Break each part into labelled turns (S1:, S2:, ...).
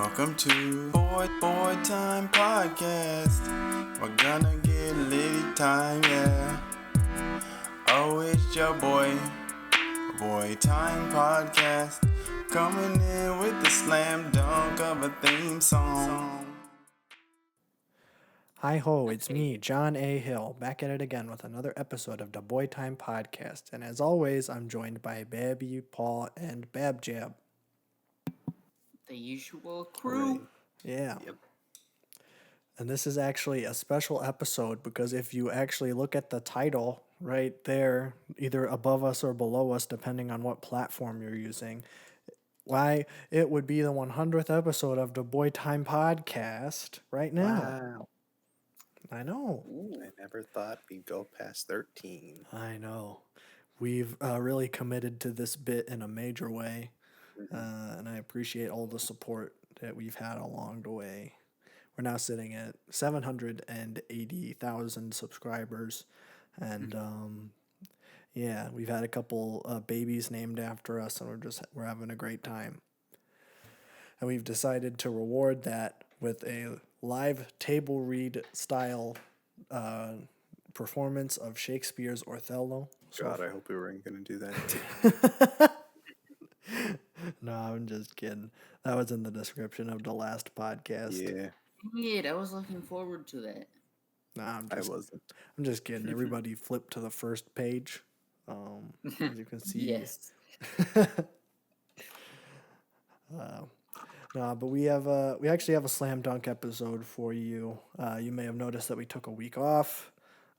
S1: Welcome to boytime podcast. We're gonna get litty time, yeah. Oh, it's your boytime podcast, coming in with the slam dunk of a theme song.
S2: Hi ho, it's me, John A. Hill, back at it again with another episode of the Boytime Podcast. And as always, I'm joined by Babby, Paul, and Babjab.
S3: The usual crew.
S2: Yeah.
S3: Yep.
S2: And this is actually a special episode because if you actually look at the title right there, either above us or below us, depending on what platform you're using, why it would be the 100th episode of the Boytime Podcast right now.
S4: Wow.
S2: I know.
S4: I never thought we'd go past 13.
S2: I know. We've really committed to this bit in a major way, and I appreciate all the support that we've had along the way. We're now sitting at 780,000 subscribers, and yeah, we've had a couple babies named after us, and we're having a great time. And we've decided to reward that with a live table read style performance of Shakespeare's Othello.
S4: God, I hope we weren't going to do that.
S2: No, I'm just kidding. That was in the description of the last podcast.
S4: Yeah,
S3: Yeah, I was looking forward to that.
S2: No,
S4: I wasn't.
S2: I'm just kidding. Everybody flip to the first page. As you can see.
S3: Yes.
S2: No, but we actually have a slam dunk episode for you. You may have noticed that we took a week off.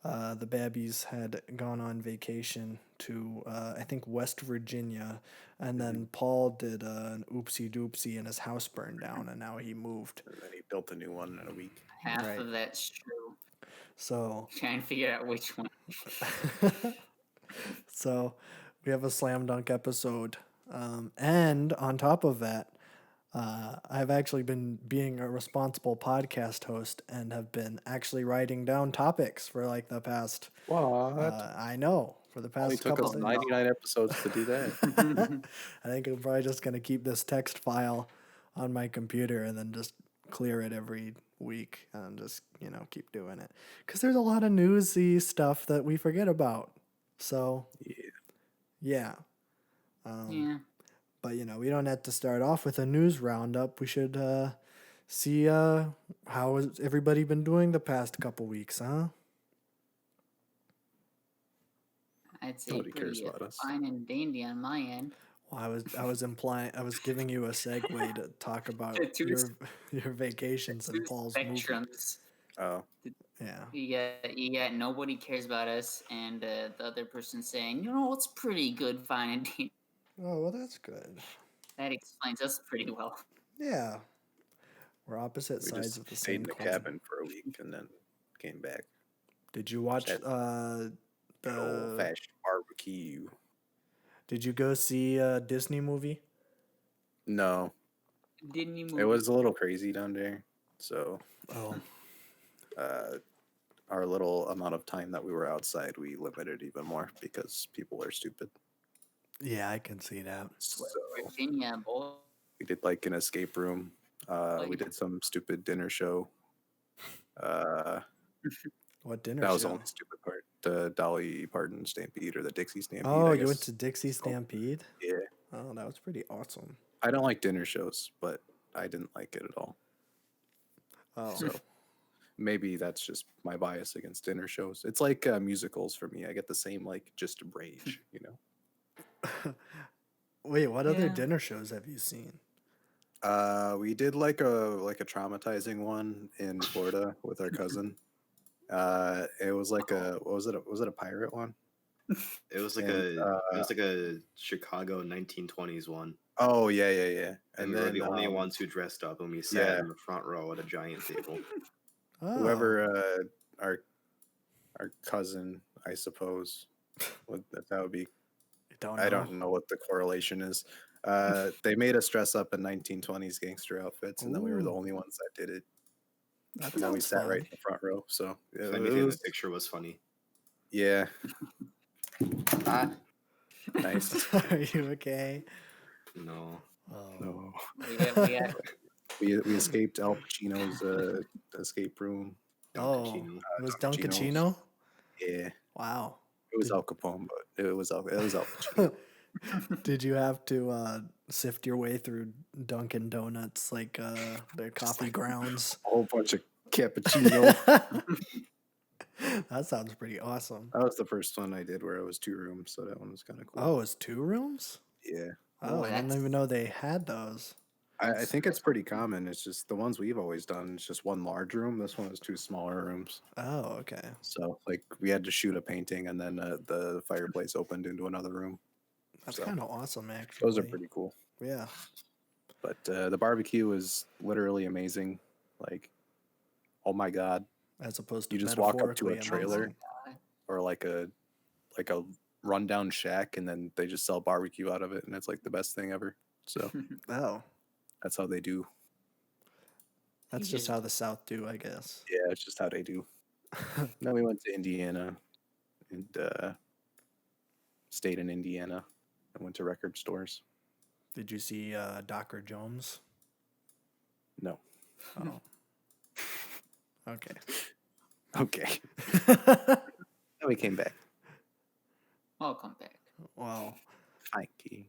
S2: The Babbies had gone on vacation to I think West Virginia, and then Paul did an oopsie doopsie and his house burned down, and now he moved.
S4: And then he built a new one in a week.
S3: Half
S2: Right.
S3: of that's true.
S2: So
S3: Trying to figure out which one.
S2: So we have a slam dunk episode, and on top of that, I've actually been being a responsible podcast host and have been actually writing down topics for like the past.
S4: What?
S2: I know for the
S4: Only
S2: past
S4: took
S2: couple.
S4: us 99 episodes to do that.
S2: I think I'm probably just gonna keep this text file on my computer and then just clear it every week and just keep doing it because there's a lot of newsy stuff that we forget about. So yeah.
S3: Yeah.
S2: But we don't have to start off with a news roundup. We should see how has everybody been doing the past couple weeks, huh?
S3: I'd say
S4: Nobody cares
S3: pretty
S4: about us.
S3: fine and dandy on my end.
S2: Well, I was giving you a segue to talk about
S3: The two
S2: your vacations and Paul's movie.
S3: Spectrums.
S4: Oh,
S2: Yeah.
S3: You got nobody cares about us, and the other person saying, it's pretty good, fine and dandy.
S2: Oh well, that's good.
S3: That explains us pretty well.
S2: Yeah. We're opposite
S4: we
S2: sides
S4: just
S2: of the
S4: stayed
S2: same
S4: in the
S2: coin.
S4: cabin for a week and then came back.
S2: Did you watch
S4: Good old-fashioned barbecue.
S2: Did you go see a Disney movie?
S4: No,
S3: Didn't you move?
S4: it was a little crazy down there. So,
S2: Oh.
S4: our little amount of time that we were outside, we limited even more because people are stupid.
S2: Yeah, I can see that.
S4: So,
S3: Virginia, boy.
S4: we did like an escape room. We did some stupid dinner show.
S2: What dinner
S4: That was
S2: show?
S4: the only stupid part. The Dolly Parton Stampede or the Dixie Stampede.
S2: Oh,
S4: I
S2: you went
S4: guess.
S2: to Dixie Stampede?
S4: Yeah.
S2: Oh, that was pretty awesome.
S4: I don't like dinner shows, but I didn't like it at all.
S2: Oh.
S4: So maybe that's just my bias against dinner shows. It's like musicals for me. I get the same just rage,
S2: Wait, what other
S3: Yeah.
S2: dinner shows have you seen?
S4: We did like a traumatizing one in Florida with our cousin. It was like was it a pirate one?
S5: It was like
S4: And,
S5: a Chicago 1920s one.
S4: Oh yeah.
S5: And we were the only ones who dressed up, and we sat in the front row at a giant table.
S2: Oh.
S4: whoever our cousin, I suppose, that would be. I don't know what the correlation is. They made us dress up in 1920s gangster outfits, and then we were the
S2: Ooh.
S4: only ones that did it.
S2: That
S4: And then we
S2: sounds
S4: sat
S2: fun.
S4: right in the front row. So
S5: If
S4: it
S5: anything,
S4: was,
S5: the picture was funny.
S4: yeah,
S5: Ah,
S4: nice.
S2: Are you okay?
S5: no.
S2: Oh.
S4: No.
S3: We got
S4: We escaped Al Pacino's escape room.
S2: Oh, it was
S4: Don Pacino's.
S2: Dunkachino?
S4: Yeah,
S2: Wow.
S4: it was Al Capone, but it was Al Pacino.
S2: Did you have to sift your way through Dunkin' Donuts like their coffee grounds?
S4: A whole bunch of cappuccino.
S2: That sounds pretty awesome.
S4: That was the first one I did where it was 2 rooms, so that one was kind of cool.
S2: Oh, it's 2 rooms?
S4: Yeah.
S2: Oh, I didn't even know they had those.
S4: I think it's pretty common. It's just the ones we've always done. It's just 1 large room. This one is 2 smaller rooms.
S2: Oh, okay.
S4: So like we had to shoot a painting, and then the fireplace opened into another room.
S2: That's
S4: So,
S2: kind of awesome, actually.
S4: those are pretty cool.
S2: Yeah.
S4: But the barbecue was literally amazing. Like, oh my god!
S2: As opposed to
S4: You just walk up to
S2: metaphorically
S4: a trailer
S2: amazing.
S4: or like a rundown shack, and then they just sell barbecue out of it, and it's like the best thing ever. So
S2: Oh,
S4: that's how they do.
S2: that's just how the South do, I guess.
S4: Yeah, it's just how they do. Then we went to Indiana and stayed in Indiana and went to record stores.
S2: Did you see Dr. Jones?
S4: No.
S2: Oh. Okay.
S4: Okay. Then we came back.
S3: Welcome back.
S2: Wow.
S4: Mikey.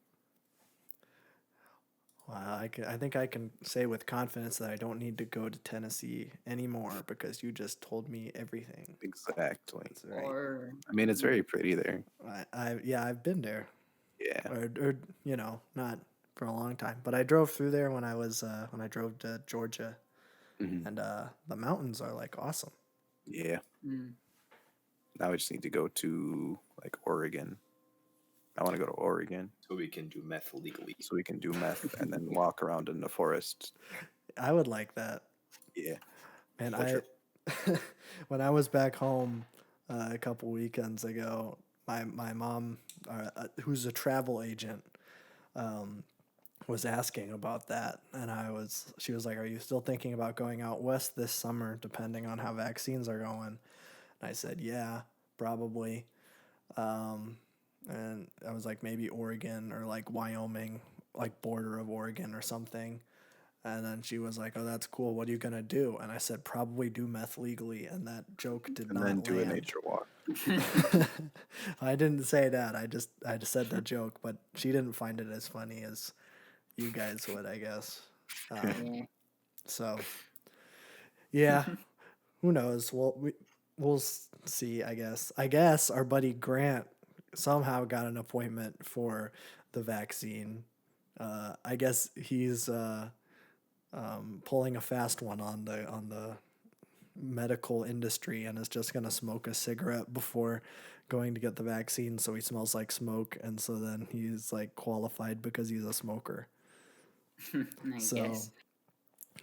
S2: Wow, I think I can say with confidence that I don't need to go to Tennessee anymore because you just told me everything.
S4: Exactly.
S2: That's right.
S3: Or
S4: I mean, it's very pretty there.
S2: I've been there.
S4: Yeah.
S2: Or not for a long time, but I drove through there when I drove to Georgia,
S4: Mhm.
S2: and the mountains are like awesome.
S4: Yeah.
S3: mm,
S4: Now we just need to go to like Oregon. I want to go to Oregon
S5: So we can do meth legally.
S4: so we can do meth and then walk around in the forest.
S2: I would like that.
S4: Yeah.
S2: And
S4: For
S2: when I was back home a couple weekends ago, my mom, who's a travel agent, was asking about that, and she was like, "Are you still thinking about going out west this summer, depending on how vaccines are going?" And I said, "Yeah, probably." And I was like, maybe Oregon or like Wyoming, like border of Oregon or something. And then she was like, "Oh, that's cool. What are you gonna do?" And I said, "Probably do meth legally." And that joke did
S4: And
S2: not
S4: then do a
S2: land.
S4: nature walk.
S2: I didn't say that. I just said the joke, but she didn't find it as funny as you guys would, I guess.
S3: yeah.
S2: So, yeah, who knows? We'll see. I guess our buddy Grant somehow got an appointment for the vaccine. I guess he's pulling a fast one on the medical industry and is just going to smoke a cigarette before going to get the vaccine so he smells like smoke, and so then he's like qualified because he's a smoker.
S3: I
S2: So
S3: guess.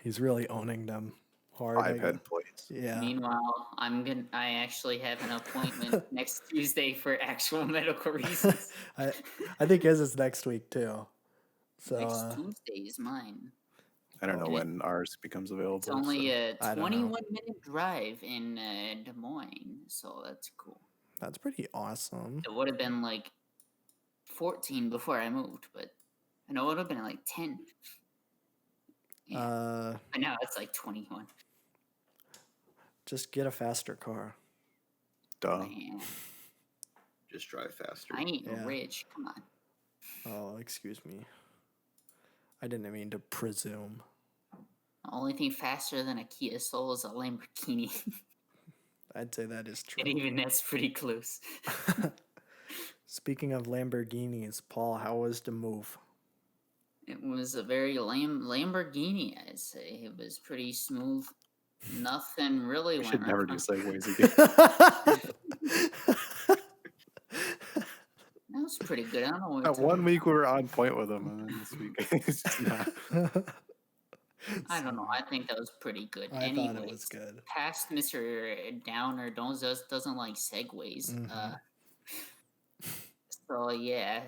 S2: he's really owning them hard.
S4: 5 head plates.
S2: Yeah.
S3: Meanwhile, I actually have an appointment next Tuesday for actual medical reasons.
S2: I think his is next week too. So
S3: Next Tuesday is mine.
S4: I don't know
S3: Okay.
S4: when ours becomes available.
S3: It's only a
S2: I don't know.
S3: 21-minute drive in Des Moines, so that's cool.
S2: that's pretty awesome.
S3: It would have been like 14 before I moved, but I know it would have been like 10. Yeah. But now it's like 21.
S2: Just get a faster car.
S4: Duh.
S3: Man,
S5: Just drive faster.
S3: I ain't
S2: Yeah.
S3: rich. Come on.
S2: Oh, excuse me. I didn't mean to presume.
S3: The only thing faster than a Kia Soul is a Lamborghini.
S2: I'd say that is true.
S3: And even that's pretty close.
S2: Speaking of Lamborghinis, Paul, how was the move?
S3: It was a very Lamborghini, I'd say. It was pretty smooth. Nothing really
S4: We
S3: went
S4: should never do
S3: wrong.
S4: segues again.
S3: That was pretty good. I don't know what
S4: That
S3: to
S4: one week we were on point with them, and then this week it's just not.
S3: I don't know. I think that was pretty good.
S2: I
S3: Anyways,
S2: thought it was good.
S3: past Mr. Downer doesn't like segues.
S2: Mhm.
S3: So yeah,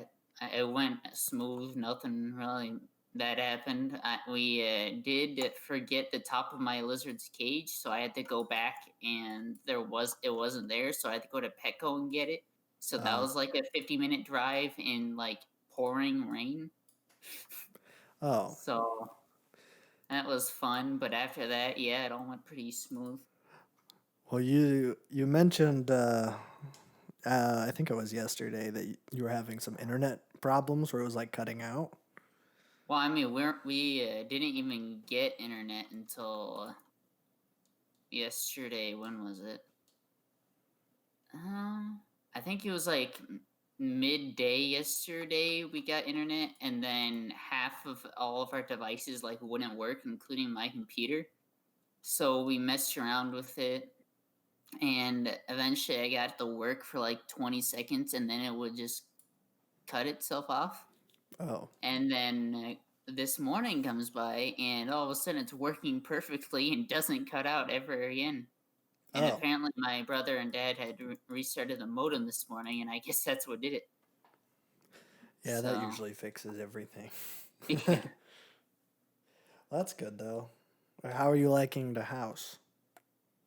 S3: it went smooth. Nothing really that happened. We did forget the top of my lizard's cage, so I had to go back, and it wasn't there. So I had to go to Petco and get it. So that was like a 50-minute drive in like pouring rain.
S2: Oh,
S3: So That was fun, but after that, yeah, it all went pretty smooth.
S2: Well, you mentioned I think it was yesterday that you were having some internet problems where it was like cutting out.
S3: Well, I mean, we didn't even get internet until yesterday. When was it? I think it was like midday yesterday. We got internet, and then half of all of our devices like wouldn't work, including my computer. So we messed around with it, and eventually I got it to work for like 20 seconds, and then it would just cut itself off.
S2: Oh.
S3: And then this morning comes by, and all of a sudden it's working perfectly and doesn't cut out ever again. And apparently my brother and dad had restarted the modem this morning, and I guess that's what did it.
S2: Yeah, that usually fixes everything.
S3: Yeah.
S2: That's good though. How are you liking the house?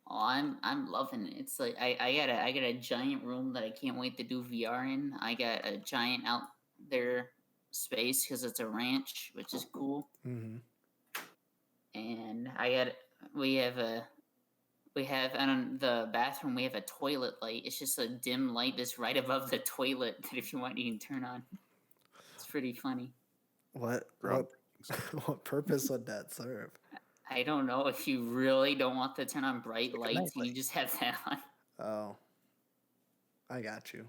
S3: Oh, I'm loving it. It's like I got a giant room that I can't wait to do VR in. I got a giant out there space because it's a ranch, which is cool.
S2: Mm-hmm.
S3: And we have on the bathroom we have a toilet light. It's just a dim light that's right above the toilet that if you want you can turn on. It's pretty funny.
S2: What what purpose would that serve?
S3: I don't know. If you really don't want to turn on bright lights, you just have that on.
S2: Oh. I got you.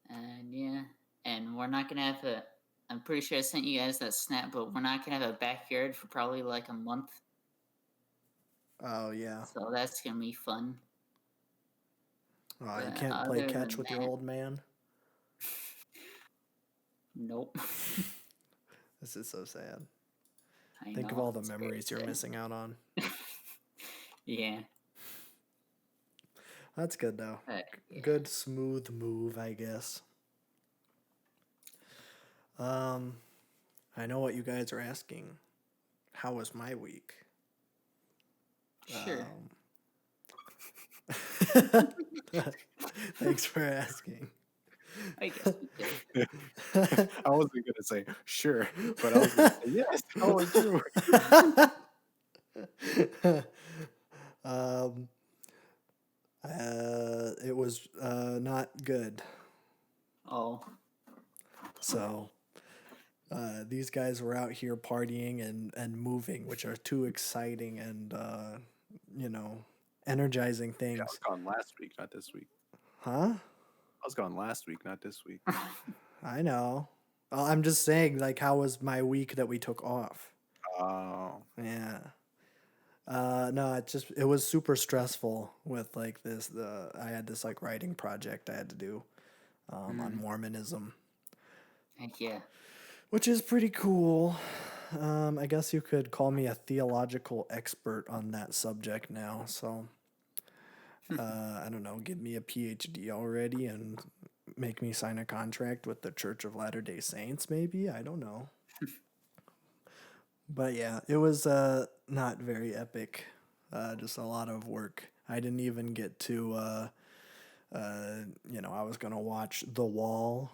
S3: And yeah. And we're not gonna have I'm pretty sure I sent you guys that snap, but we're not gonna have a backyard for probably like a month.
S2: Oh yeah.
S3: So that's gonna be fun.
S2: Oh, you can't play catch with your old man?
S3: Nope.
S2: This is so sad.
S3: I
S2: Think
S3: know,
S2: of all the memories you're missing out on.
S3: Yeah.
S2: That's good though.
S3: Yeah.
S2: Good smooth move, I guess. I know what you guys are asking. How was my week?
S3: Sure.
S2: Thanks for asking.
S3: I guess we did.
S4: I wasn't gonna say sure, but I was gonna say yes. How was your
S2: it was not good.
S3: Oh.
S2: So these guys were out here partying and moving, which are two exciting and energizing things.
S4: Yeah, I was gone last week, not this week.
S2: Huh?
S4: I was gone last week, not this week.
S2: I know. Well, I'm just saying, like, how was my week that we took off?
S4: Oh.
S2: Yeah. No, it was super stressful with like I had this like writing project I had to do on Mormonism.
S3: Heck yeah.
S2: Which is pretty cool. I guess you could call me a theological expert on that subject now. So, I don't know, give me a PhD already and make me sign a contract with the Church of Latter-day Saints, maybe? I don't know. But yeah, it was not very epic. Just a lot of work. I didn't even get to, I was going to watch The Wall,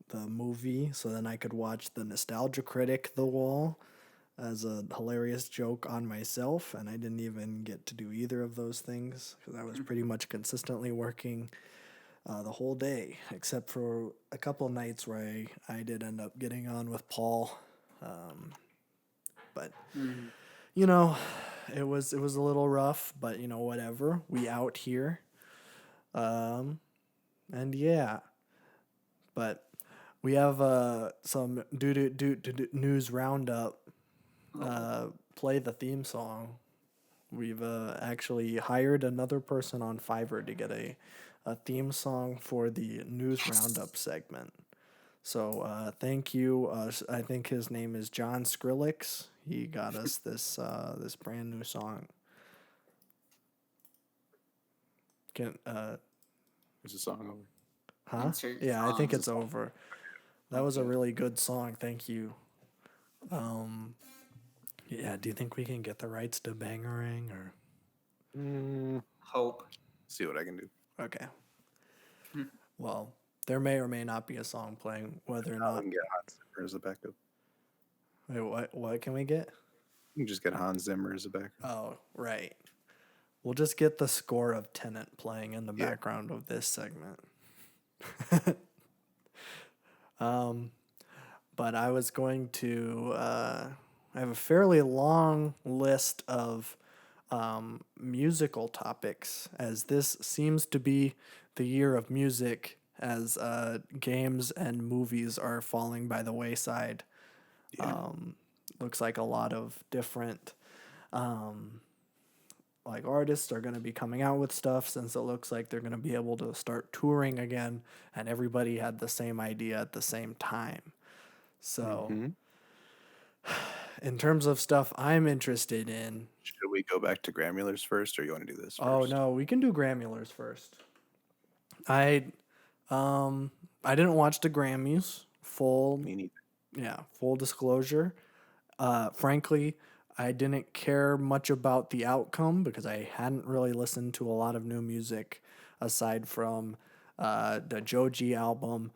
S2: the movie, so then I could watch the nostalgia critic The Wall as a hilarious joke on myself, and I didn't even get to do either of those things because I was pretty much consistently working the whole day, except for a couple nights where I did end up getting on with Paul. But it was a little rough, but whatever. We out here. And yeah. But we have some news roundup. Play the theme song. We've actually hired another person on Fiverr to get a theme song for the news roundup segment. So thank you. I think his name is John Skrillex. He got us this brand new song.
S4: Is the song over?
S2: Huh? Yeah, I think it's over. That was a really good song. Thank you. Yeah, do you think we can get the rights to Bangarang or?
S3: Hope.
S4: See what I can do.
S2: Okay. Well, there may or may not be a song playing, whether or not.
S4: We can get Hot Sipper as a backup.
S2: Wait, what can we get?
S4: You can just get Hans Zimmer as a background.
S2: Oh, right. We'll just get the score of Tenet playing in the
S4: Yeah.
S2: background of this segment. But I was going to. I have a fairly long list of musical topics, as this seems to be the year of music, as games and movies are falling by the wayside.
S4: Yeah.
S2: Looks like a lot of different like artists are going to be coming out with stuff, since it looks like they're going to be able to start touring again, and everybody had the same idea at the same time. So
S4: Mhm.
S2: in terms of stuff I'm interested in,
S4: Should we go back to Gramulars first, or you want to do this first?
S2: oh no, we can do Grammulars first. I didn't watch the Grammys full.
S4: Me neither.
S2: Yeah, full disclosure. Frankly, I didn't care much about the outcome because I hadn't really listened to a lot of new music aside from the Joji album,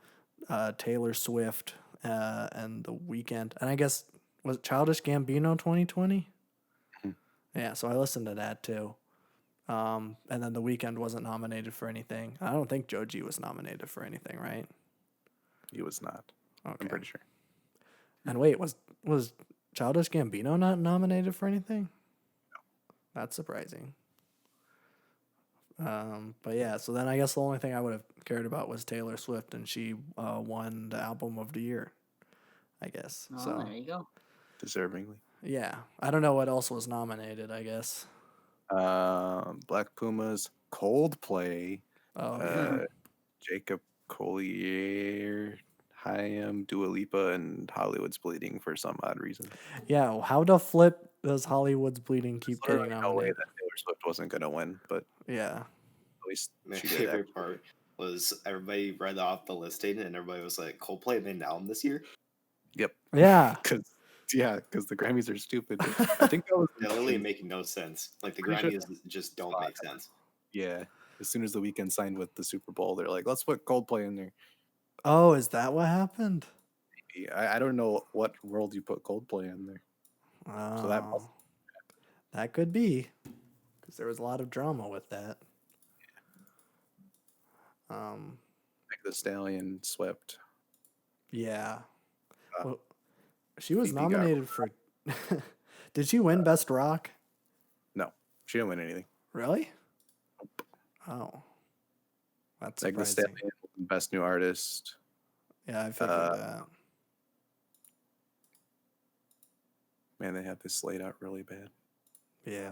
S2: Taylor Swift, and The Weeknd. And I guess, was Childish Gambino 2020?
S4: Hmm.
S2: Yeah, so I listened to that too. And then The Weeknd wasn't nominated for anything. I don't think Joji was nominated for anything, right?
S4: He was not.
S2: Okay.
S4: I'm pretty sure.
S2: And wait, was Childish Gambino not nominated for anything? No. That's surprising. But yeah, so then I guess the only thing I would have cared about was Taylor Swift, and she won the album of the year, I guess.
S3: Oh,
S2: So
S3: there you go.
S4: Deservingly.
S2: yeah, I don't know what else was nominated, I guess.
S4: Black Pumas, Coldplay,
S2: Oh, yeah.
S4: Jacob Collier, Haim, Dua Lipa, and Hollywood's Bleeding for some odd reason.
S2: Yeah, well, how the flip does Hollywood's Bleeding keep
S4: There's
S2: getting
S4: literally no way
S2: nominated?
S4: that Taylor Swift wasn't going to win, but
S2: Yeah.
S4: at least
S5: My
S4: she did.
S5: favorite part was everybody read off the listing and everybody was like, Coldplay made an album this year?
S4: Yep.
S2: Yeah.
S4: Because the Grammys are stupid. I think that was
S5: They're literally making no sense. Like, the
S4: Pretty sure
S5: Grammys just don't make sense.
S4: yeah. As soon as The Weeknd signed with the Super Bowl, they're like, let's put Coldplay in there.
S2: Oh, is that what happened?
S4: I don't know what world you put Coldplay in there.
S2: Oh,
S4: So that must
S2: that could be, because there was a lot of drama with that.
S4: Meg the Stallion swept.
S2: Yeah.
S4: Uh,
S2: Well, she was
S4: Phoebe got
S2: nominated for. Did she win Best Rock?
S4: No, she didn't win anything.
S2: Really? Oh, that's
S4: Meg the
S2: surprising.
S4: Stallion won Best New Artist.
S2: Yeah, I figured that.
S4: Man, they had this laid out really bad.
S2: Yeah.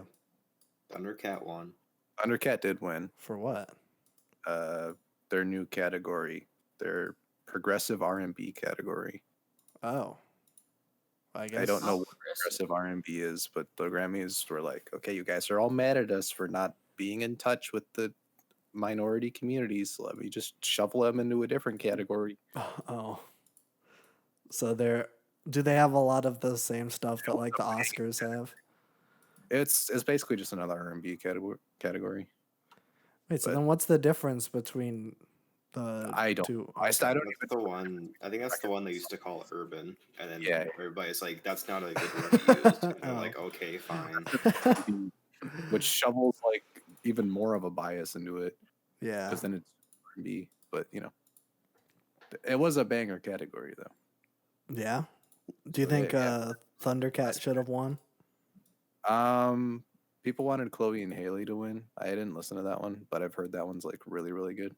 S5: Thundercat won.
S4: Undercat did win.
S2: For what?
S4: Their new category, their progressive R&B category.
S2: Oh. I guess.
S4: I don't know what progressive R&B is, but the Grammys were like, okay, you guys are all mad at us for not being in touch with the minority communities. So let me just shuffle them into a different category.
S2: Oh. So do they have a lot of the same stuff that like the Oscars have?
S4: It's basically just another R&B category.
S2: Wait, so
S4: But-
S2: then what's the difference between the
S4: I don't.
S2: two?
S4: I don't
S5: That's
S4: even.
S5: the one. I think that's the one they used to call urban, and then
S4: Yeah.
S5: everybody's like, "That's not a good word to use." And they're
S2: Oh.
S5: like, "Okay, fine."
S4: Which shovels like even more of a bias into it,
S2: Yeah.
S4: because then it's R&B. But it was a banger category though.
S2: Yeah. Do you
S4: So,
S2: think
S4: yeah.
S2: Thundercat should have won?
S4: People wanted Chloe and Haley to win. I didn't listen to that one, but I've heard that one's like really, really good.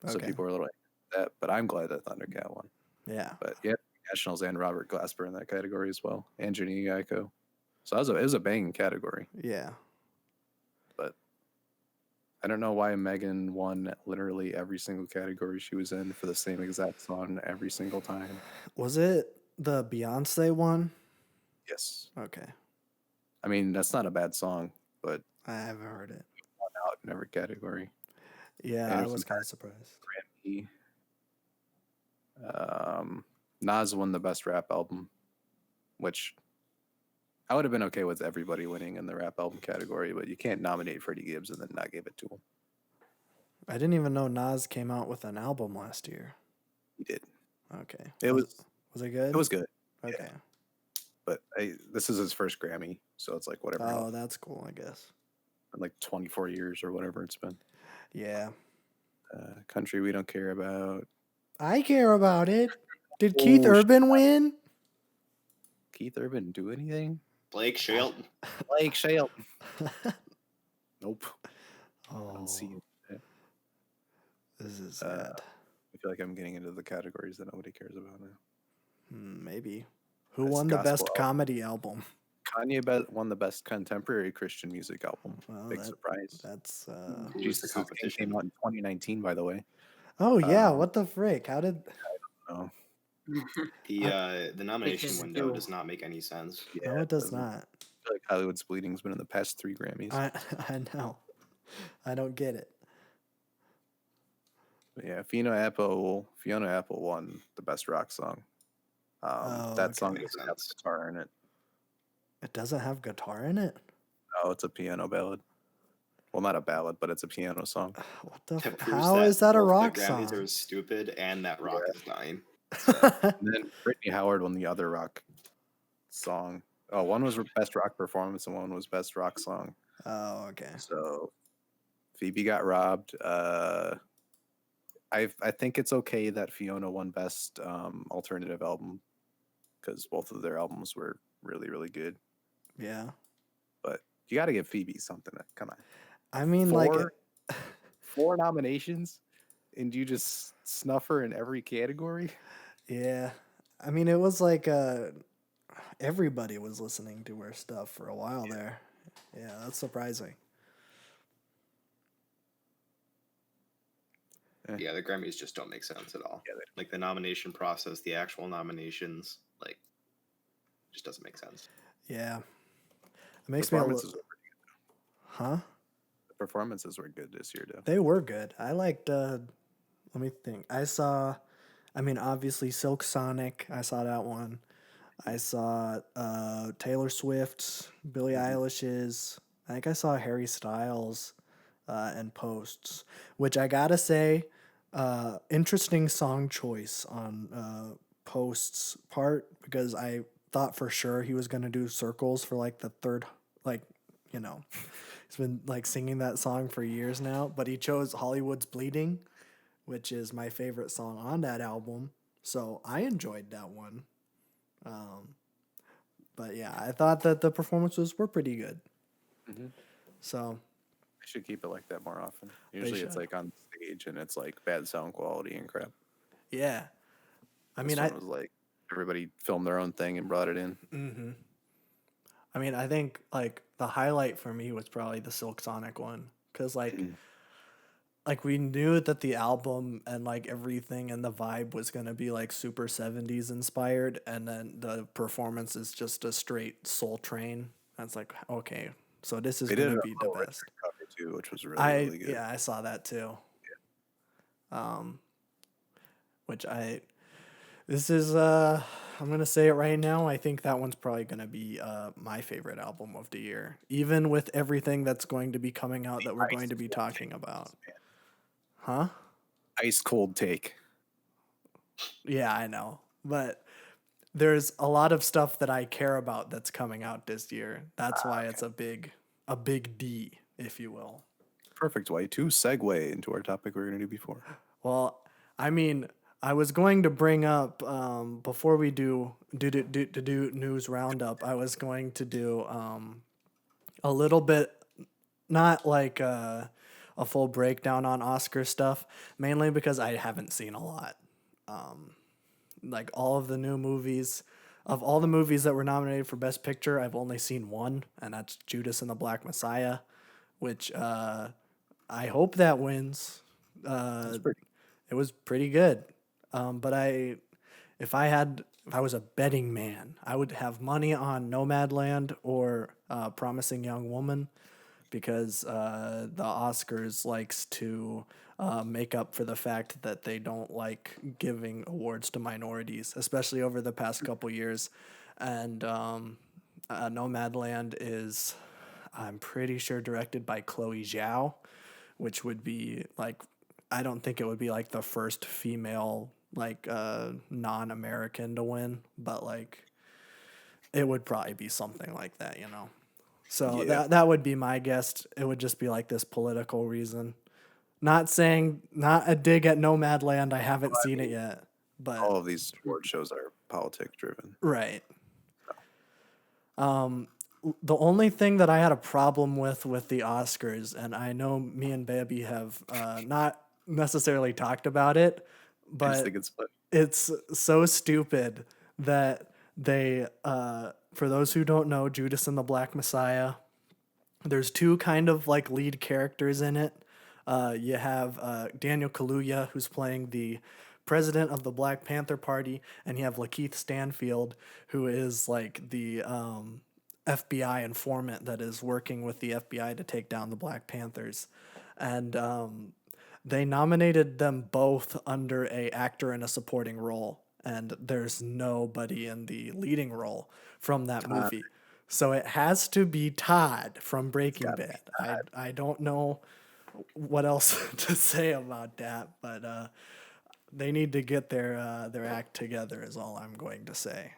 S4: So
S2: Okay.
S4: people are a little angry at that, but I'm glad that Thundercat won.
S2: Yeah.
S4: But yeah, Nationals and Robert Glasper in that category as well, and Jenny Aiko. So it was a banging category.
S2: Yeah.
S4: But I don't know why Megan won literally every single category she was in for the same exact song every single time.
S2: Was it the Beyonce one?
S4: Yes.
S2: Okay.
S4: I mean, that's not a bad song, but
S2: I haven't heard it.
S4: won out in every category.
S2: Yeah,
S4: And
S2: I
S4: it was
S2: was
S4: an
S2: kind of surprised.
S4: Grammy. Nas won the best rap album, which I would have been okay with everybody winning in the rap album category, but you can't nominate Freddie Gibbs and then not give it to him.
S2: I didn't even know Nas came out with an album last year.
S4: He did.
S2: Okay.
S4: It was
S2: it good?
S4: It was good.
S2: Okay.
S4: but this is his first Grammy, so it's like whatever.
S2: Oh, that's cool, I guess.
S4: In like 24 years or whatever it's been.
S2: Yeah.
S4: Country we don't care about.
S2: I care about it. Did Keith Urban win?
S4: Keith Urban do anything?
S5: Blake Shelton.
S4: Blake Shelton. Nope.
S2: Oh,
S4: I don't see it.
S2: this is sad.
S4: I feel like I'm getting into the categories that nobody cares about now.
S2: Maybe. Who won the best comedy album?
S4: Kanye won the best contemporary Christian music album.
S2: Well,
S4: Big surprise.
S2: That's
S4: Jesus King came out in 2019, by the way.
S2: Oh yeah, what the frick? How did?
S4: I don't know.
S5: The nomination window does not make any sense.
S2: Yeah, no, it does not.
S4: I feel like Hollywood's Bleeding's been in the past 3 Grammys.
S2: I know. I don't get it.
S4: But yeah, Fiona Apple won the best rock song. That song doesn't have guitar in it.
S2: It doesn't have guitar in it?
S4: Oh, it's a piano ballad. Well, not a ballad, but it's a piano song.
S2: What the? How is that a rock song?
S5: The Grammys are stupid, and that rock is dying.
S4: And then Brittany Howard won the other rock song. Oh, one was best rock performance, and one was best rock song.
S2: Oh, okay.
S4: So Phoebe got robbed. I think it's okay that Fiona won best alternative album because both of their albums were really, really good.
S2: Yeah.
S4: But you got to give Phoebe something. Come on.
S2: I mean,
S4: 4 nominations, and you just snuff her in every category?
S2: Yeah. I mean, it was like everybody was listening to her stuff for a while there. Yeah, that's surprising.
S5: Yeah, the Grammys just don't make sense at all. Yeah, like the nomination process, the actual nominations, like, just doesn't make sense.
S2: Yeah. It makes me a little... Huh?
S4: The performances were good this year, though.
S2: They were good. I liked, let me think. Obviously Silk Sonic. I saw that one. I saw Taylor Swift's, Billie Eilish's. I think I saw Harry Styles and Posts, which I gotta say, interesting song choice on Post's part, because I thought for sure he was gonna do Circles for like the third, he's been like singing that song for years now, but he chose Hollywood's Bleeding, which is my favorite song on that album. So I enjoyed that one. But yeah, I thought that the performances were pretty good.
S4: Mm-hmm.
S2: So
S4: I should keep it like that more often. Usually it's like on stage and it's like bad sound quality and crap.
S2: Yeah.
S4: This one was like everybody filmed their own thing and brought it in.
S2: Mm-hmm. I mean, I think like the highlight for me was probably the Silk Sonic one, because like we knew that the album and like everything and the vibe was gonna be like super 70s inspired, and then the performance is just a straight Soul Train. That's like, okay, so this is gonna be the best.
S4: Cover too, which was really good.
S2: Yeah, I saw that too. Yeah. I'm gonna say it right now. I think that one's probably gonna be my favorite album of the year, even with everything that's going to be coming out that we're going to be talking about. Huh?
S4: Ice cold take.
S2: Yeah, I know, but there's a lot of stuff that I care about that's coming out this year. That's why it's a big D, if you will.
S4: Perfect way to segue into our topic we were gonna do before.
S2: Well, I mean, I was going to bring up before we do news roundup. I was going to do a little bit, not like a full breakdown on Oscar stuff, mainly because I haven't seen a lot. Like all of the new movies, of all the movies that were nominated for Best Picture, I've only seen one, and that's Judas and the Black Messiah, which I hope that wins. It was pretty good. But if I was a betting man, I would have money on Nomadland or Promising Young Woman, because the Oscars likes to make up for the fact that they don't like giving awards to minorities, especially over the past couple years. And Nomadland is, I'm pretty sure, directed by Chloe Zhao, which would be like, I don't think it would be like the first female like non-American to win, but like it would probably be something like that, you know. So
S4: Yeah.
S2: that would be my guess. It would just be like this political reason. Not a dig at Nomadland. I haven't seen it yet, but
S4: All of these award shows are politic driven.
S2: right. The only thing that I had a problem with the Oscars, and I know me and Baby have not necessarily talked about it,
S4: I just
S2: but
S4: think it's fun.
S2: it's so stupid that they, for those who don't know, Judas and the Black Messiah, there's two kind of like lead characters in it. You have Daniel Kaluuya, who's playing the president of the Black Panther Party, and you have Lakeith Stanfield, who is like the FBI informant that is working with the FBI to take down the Black Panthers. And they nominated them both under a actor in a supporting role, and there's nobody in the leading role from that movie. So it has to be Todd from Breaking Bad. I don't know what else to say about that, but they need to get their act together is all I'm going to say.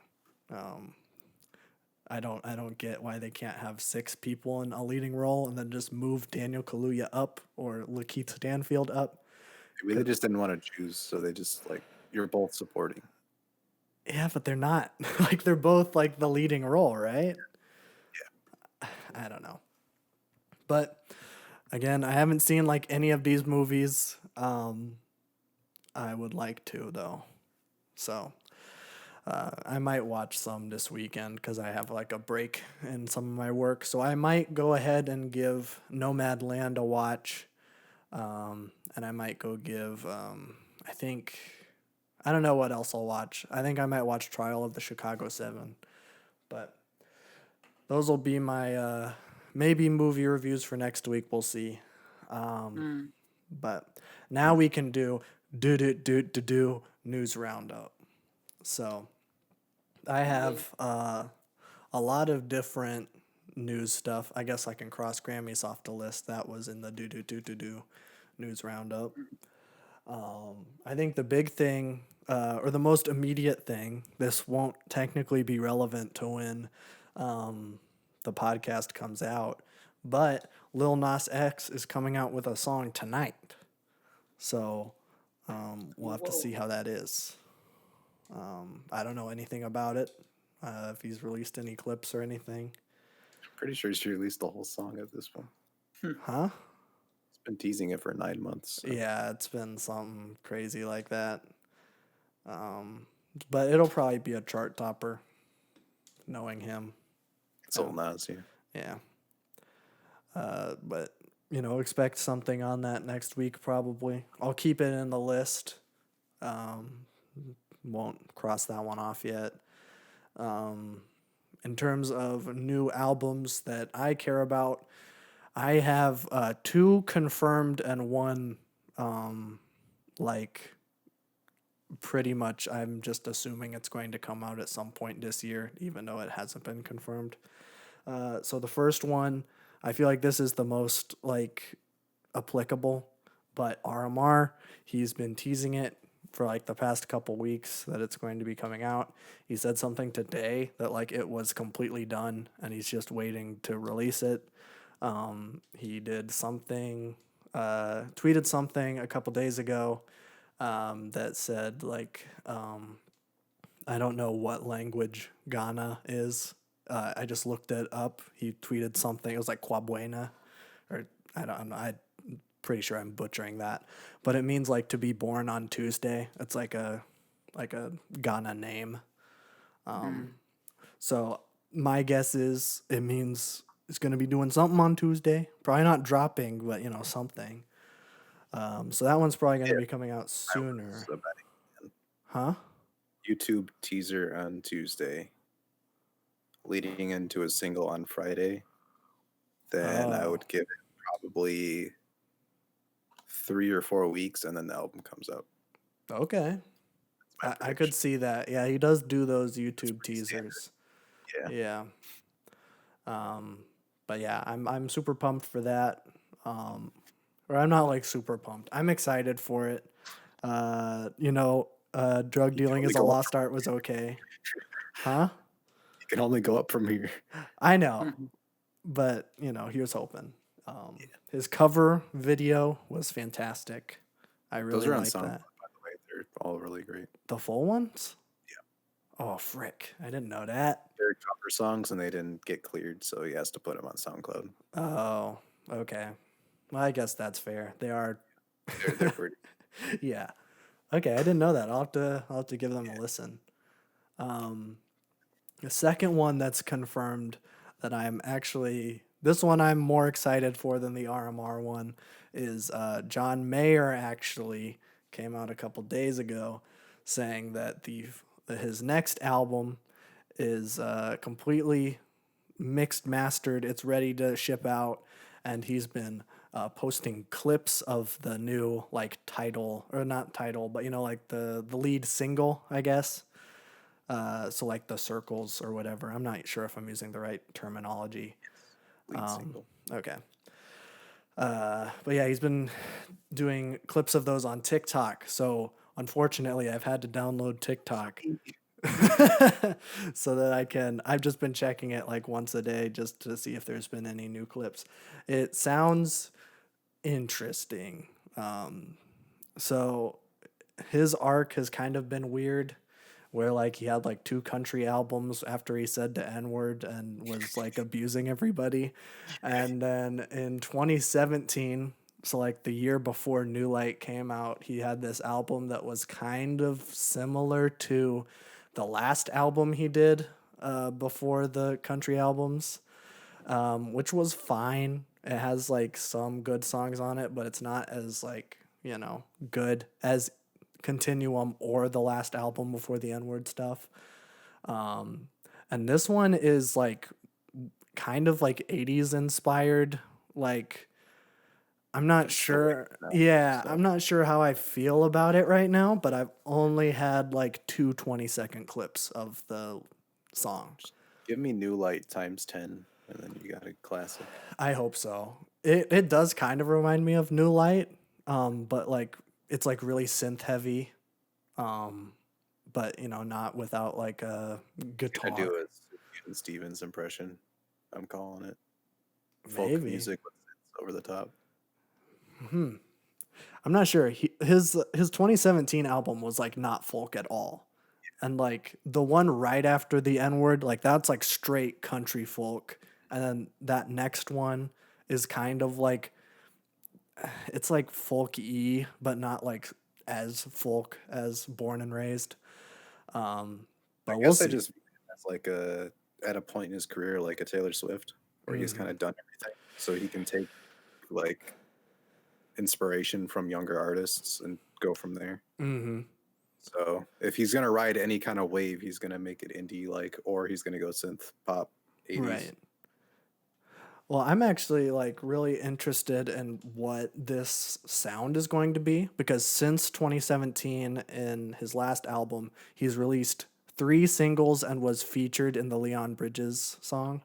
S2: I don't get why they can't have 6 people in a leading role and then just move Daniel Kaluuya up or Lakeith Stanfield up.
S4: Maybe they just didn't want to choose, so they just like, you're both supporting.
S2: Yeah, but they're not. Like, they're both like the leading role, right?
S4: Yeah.
S2: I don't know. But again, I haven't seen like any of these movies. I would like to though. So I might watch some this weekend because I have like a break in some of my work. So I might go ahead and give Nomadland a watch. And I might go give, I don't know what else I'll watch. I think I might watch Trial of the Chicago 7. But those will be my maybe movie reviews for next week. We'll see. But now we can do news roundup. So I have a lot of different news stuff. I guess I can cross Grammys off the list. That was in the do news roundup. I think the big thing, or the most immediate thing, this won't technically be relevant to when the podcast comes out, but Lil Nas X is coming out with a song tonight. So we'll have to see how that is. I don't know anything about it, if he's released any clips or anything.
S4: I'm pretty sure he released the whole song at this point.
S2: Huh?
S4: He's been teasing it for 9 months. So.
S2: Yeah, it's been something crazy like that. But it'll probably be a chart topper, knowing him.
S4: It's Lil Nas, yeah.
S2: Yeah. But, expect something on that next week probably. I'll keep it in the list. Won't cross that one off yet. In terms of new albums that I care about, I have 2 confirmed and 1 pretty much I'm just assuming it's going to come out at some point this year, even though it hasn't been confirmed. So the first one, I feel like this is the most applicable, but RMR, he's been teasing it for the past couple weeks that it's going to be coming out. He said something today that it was completely done and he's just waiting to release it. He did something, tweeted something a couple days ago that said I don't know what language Ghana is. I just looked it up. He tweeted something. It was Kwabuena, or I don't know. I'm pretty sure I'm butchering that, but it means to be born on Tuesday. It's like a Ghana name. So my guess is it means it's going to be doing something on Tuesday. Probably not dropping, but something. So that one's probably going to be coming out sooner. Huh?
S4: YouTube teaser on Tuesday, leading into a single on Friday. Then I would give it probably 3 or 4 weeks, and then the album comes out.
S2: Okay. I could see that. Yeah, he does do those YouTube teasers.
S4: Standard.
S2: Yeah. But yeah, I'm super pumped for that. Or I'm not super pumped. I'm excited for it. Drug dealing is a lost art was okay. Huh?
S4: can only go up from here.
S2: I know, but here's hoping. His cover video was fantastic. I
S4: Those
S2: really
S4: are on
S2: like
S4: SoundCloud,
S2: that.
S4: by the way. They're all really great.
S2: The full ones?
S4: Yeah.
S2: Oh, frick. I didn't know that.
S4: They're cover songs and they didn't get cleared, so he has to put them on SoundCloud.
S2: Oh, okay. Well, I guess that's fair. They are.
S4: They're pretty.
S2: Yeah. Okay, I didn't know that. I'll have to give them a listen. The second one that's confirmed that this one I'm more excited for than the RMR one is John Mayer actually came out a couple days ago saying that his next album is completely mixed mastered. It's ready to ship out, and he's been posting clips of the new title, or not title, but like the lead single, I guess. So like the circles or whatever. I'm not sure if I'm using the right terminology.
S4: Lead single.
S2: Okay. But yeah, he's been doing clips of those on TikTok. So unfortunately, I've had to download TikTok so that I've just been checking it like once a day just to see if there's been any new clips. It sounds interesting. So his arc has kind of been weird, where like he had like 2 country albums after he said the N-word and was like abusing everybody. And then in 2017, so like the year before New Light came out, he had this album that was kind of similar to the last album he did before the country albums, which was fine. It has like some good songs on it, but it's not as like, good as Continuum or the last album before the N-word stuff. And this one is like kind of like 80s inspired. Like, I'm not sure. Yeah, I'm not sure how I feel about it right now, but I've only had like 2 20-second clips of the song.
S4: Give me New Light times 10, and then you got a classic.
S2: I hope so. It does kind of remind me of New Light, but like it's like really synth heavy, but not without like a guitar.
S4: I do a Stephen Stevens impression. I'm calling it folk music with synths over the top.
S2: I'm not sure. His 2017 album was like not folk at all. And like the one right after the N-word, like that's like straight country folk. And then that next one is kind of like, it's like folk-y, but not like as folk as Born and Raised. But
S4: I
S2: we'll
S4: guess
S2: see.
S4: I just as like at a point in his career like a Taylor Swift, where he's kind of done everything, so he can take like inspiration from younger artists and go from there.
S2: Mm-hmm.
S4: So if he's gonna ride any kind of wave, he's gonna make it indie like, or he's gonna go synth pop 80s.
S2: Right. Well, I'm actually like really interested in what this sound is going to be, because since 2017 in his last album, he's released 3 singles and was featured in the Leon Bridges song.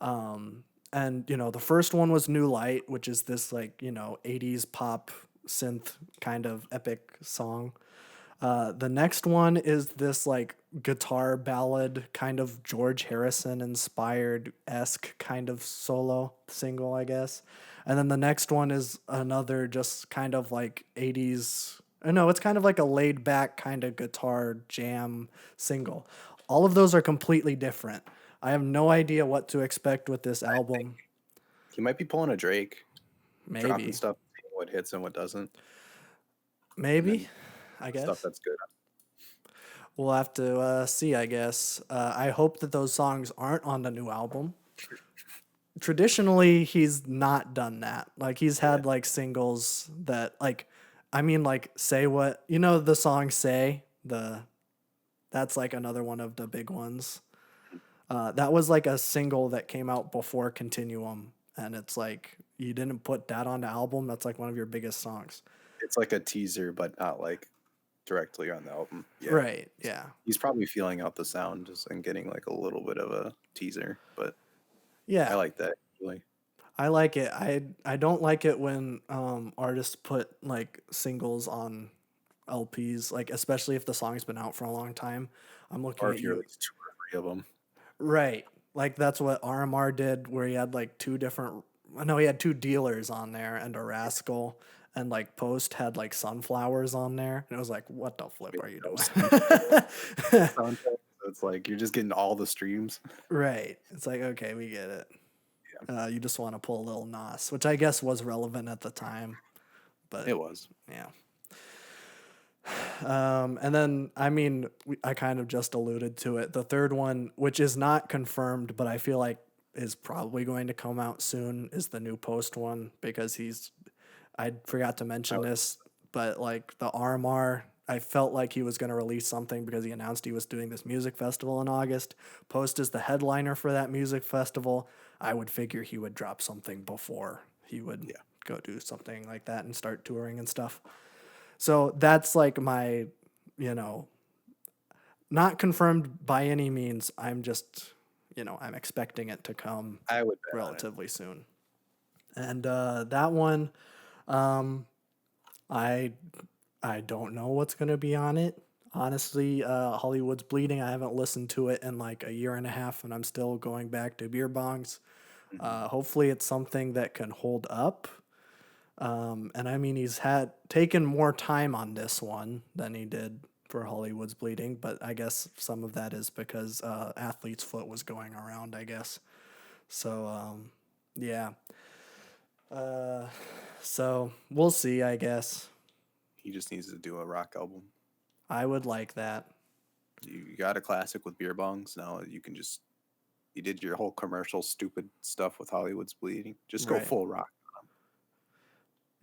S2: And the first one was New Light, which is this like, 80s pop synth kind of epic song. The next one is this like guitar ballad, kind of George Harrison inspired esque kind of solo single, I guess. And then the next one is another just kind of like 80s. No, it's kind of like a laid back kind of guitar jam single. All of those are completely different. I have no idea what to expect with this album.
S4: He might be pulling a Drake,
S2: Maybe.
S4: dropping stuff, seeing what hits and what doesn't.
S2: Maybe, I guess.
S4: Stuff that's good.
S2: We'll have to see, I guess. I hope that those songs aren't on the new album. Traditionally, he's not done that. Like, he's had, like, singles that, like, Say What... the song Say? That's, like, another one of the big ones. That was, like, a single that came out before Continuum. And it's, like, you didn't put that on the album. That's, like, one of your biggest songs.
S4: It's like a teaser, but not, like, directly on the album. Yeah.
S2: Right, yeah.
S4: He's probably feeling out the sound and getting like a little bit of a teaser, but
S2: yeah,
S4: I like that. Really.
S2: I like it. I don't like it when artists put like singles on LPs, like especially if the song's been out for a long time. I'm looking
S4: Or
S2: at
S4: if you release 2 or 3 of them.
S2: Right. Like that's what RMR did, where he had like two different. No, he had two dealers on there and a rascal, and like Post had like sunflowers on there, and it was like, what the flip
S4: Made
S2: are you
S4: no
S2: doing?
S4: soundtrack, so it's like you're just getting all the streams.
S2: Right. It's like, okay, we get it.
S4: Yeah.
S2: You just want to pull a little nos, which I guess was relevant at the time, but
S4: It was.
S2: yeah. And then, I mean, I kind of just alluded to it. The third one, which is not confirmed, but I feel like is probably going to come out soon, is the new Post one because I forgot to mention this, but like the RMR, I felt like he was going to release something because he announced he was doing this music festival in August. Post is the headliner for that music festival. I would figure he would drop something before he would go do something like that and start touring and stuff. So that's like my, not confirmed by any means. I'm just, I'm expecting it to come
S4: I would bet on it.
S2: relatively soon. And that one, I don't know what's gonna be on it. Honestly, Hollywood's Bleeding. I haven't listened to it in like a year and a half, and I'm still going back to beer bongs. Hopefully, it's something that can hold up. And I mean, he's had taken more time on this one than he did for Hollywood's Bleeding, but I guess some of that is because Athlete's Foot was going around, I guess. So, yeah. So we'll see, I guess.
S4: He just needs to do a rock album.
S2: I would like that.
S4: You got a classic with beer bongs. Now you can just, you did your whole commercial stupid stuff with Hollywood's Bleeding. Just go
S2: Right.
S4: full rock.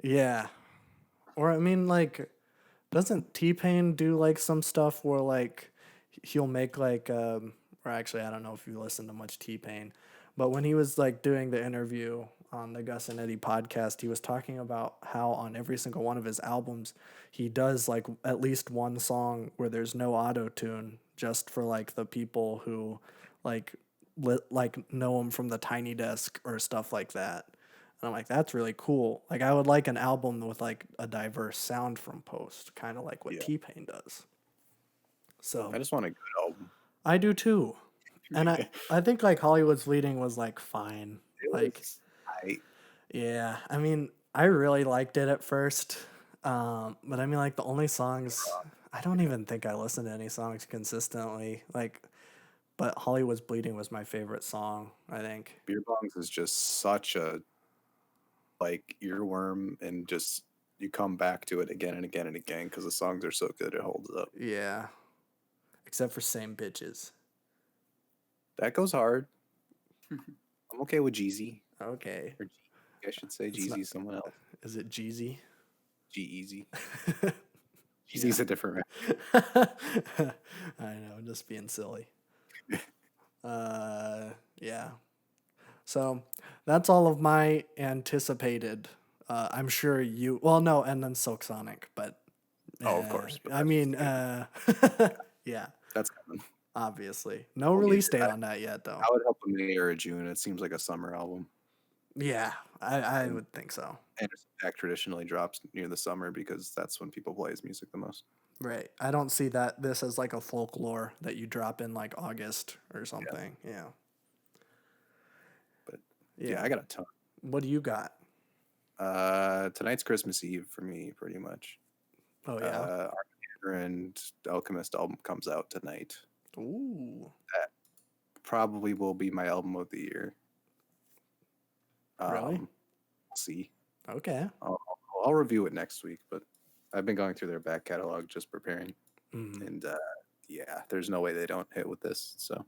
S2: Yeah. Or I mean, like, doesn't T-Pain do like some stuff where like he'll make like or actually I don't know if you listen to much T-Pain, but when he was like doing the interview on the Gus and Eddie podcast, he was talking about how on every single one of his albums he does like at least one song where there's no auto tune, just for like the people who like like know him from the Tiny Desk or stuff like that. And I'm like, that's really cool. Like, I would like an album with like a diverse sound from Post, kind of like what T-Pain does. So
S4: I just want a good album.
S2: I do too. And I think like Hollywood's Bleeding was like fine. Like, yeah, I mean, I really liked it at first. But I mean, like the only songs, I don't even think I listened to any songs consistently. Like, but Hollywood's Bleeding was my favorite song, I think.
S4: Beer bongs is just such a like earworm, and just you come back to it again and again and again because the songs are so good it holds up.
S2: Yeah. Except for Same Bitches.
S4: That goes hard. I'm okay with Jeezy.
S2: Okay.
S4: Or I should say Jeezy, someone else.
S2: Is it Jeezy?
S4: G-Eazy. Jeezy's a different
S2: I know, I'm just being silly. Yeah. So that's all of my anticipated. I'm sure you. Well, no, and then Silk Sonic, but.
S4: of course.
S2: I mean, yeah.
S4: That's coming.
S2: Obviously, no release date on that yet, though.
S4: I would hope a May or a June. It seems like a summer album.
S2: Yeah, I would think so.
S4: Anderson .Paak traditionally drops near the summer because that's when people play his music the most.
S2: Right. I don't see this as like a folklore that you drop in like August or something. Yeah.
S4: But yeah, I got a ton.
S2: What do you got?
S4: Tonight's Christmas Eve for me, pretty much.
S2: Oh yeah.
S4: Armchair and Alchemist album comes out tonight.
S2: Ooh.
S4: That probably will be my album of the year.
S2: Really?
S4: We'll see.
S2: Okay.
S4: I'll review it next week, but I've been going through their back catalog just preparing. And yeah, there's no way they don't hit with this. So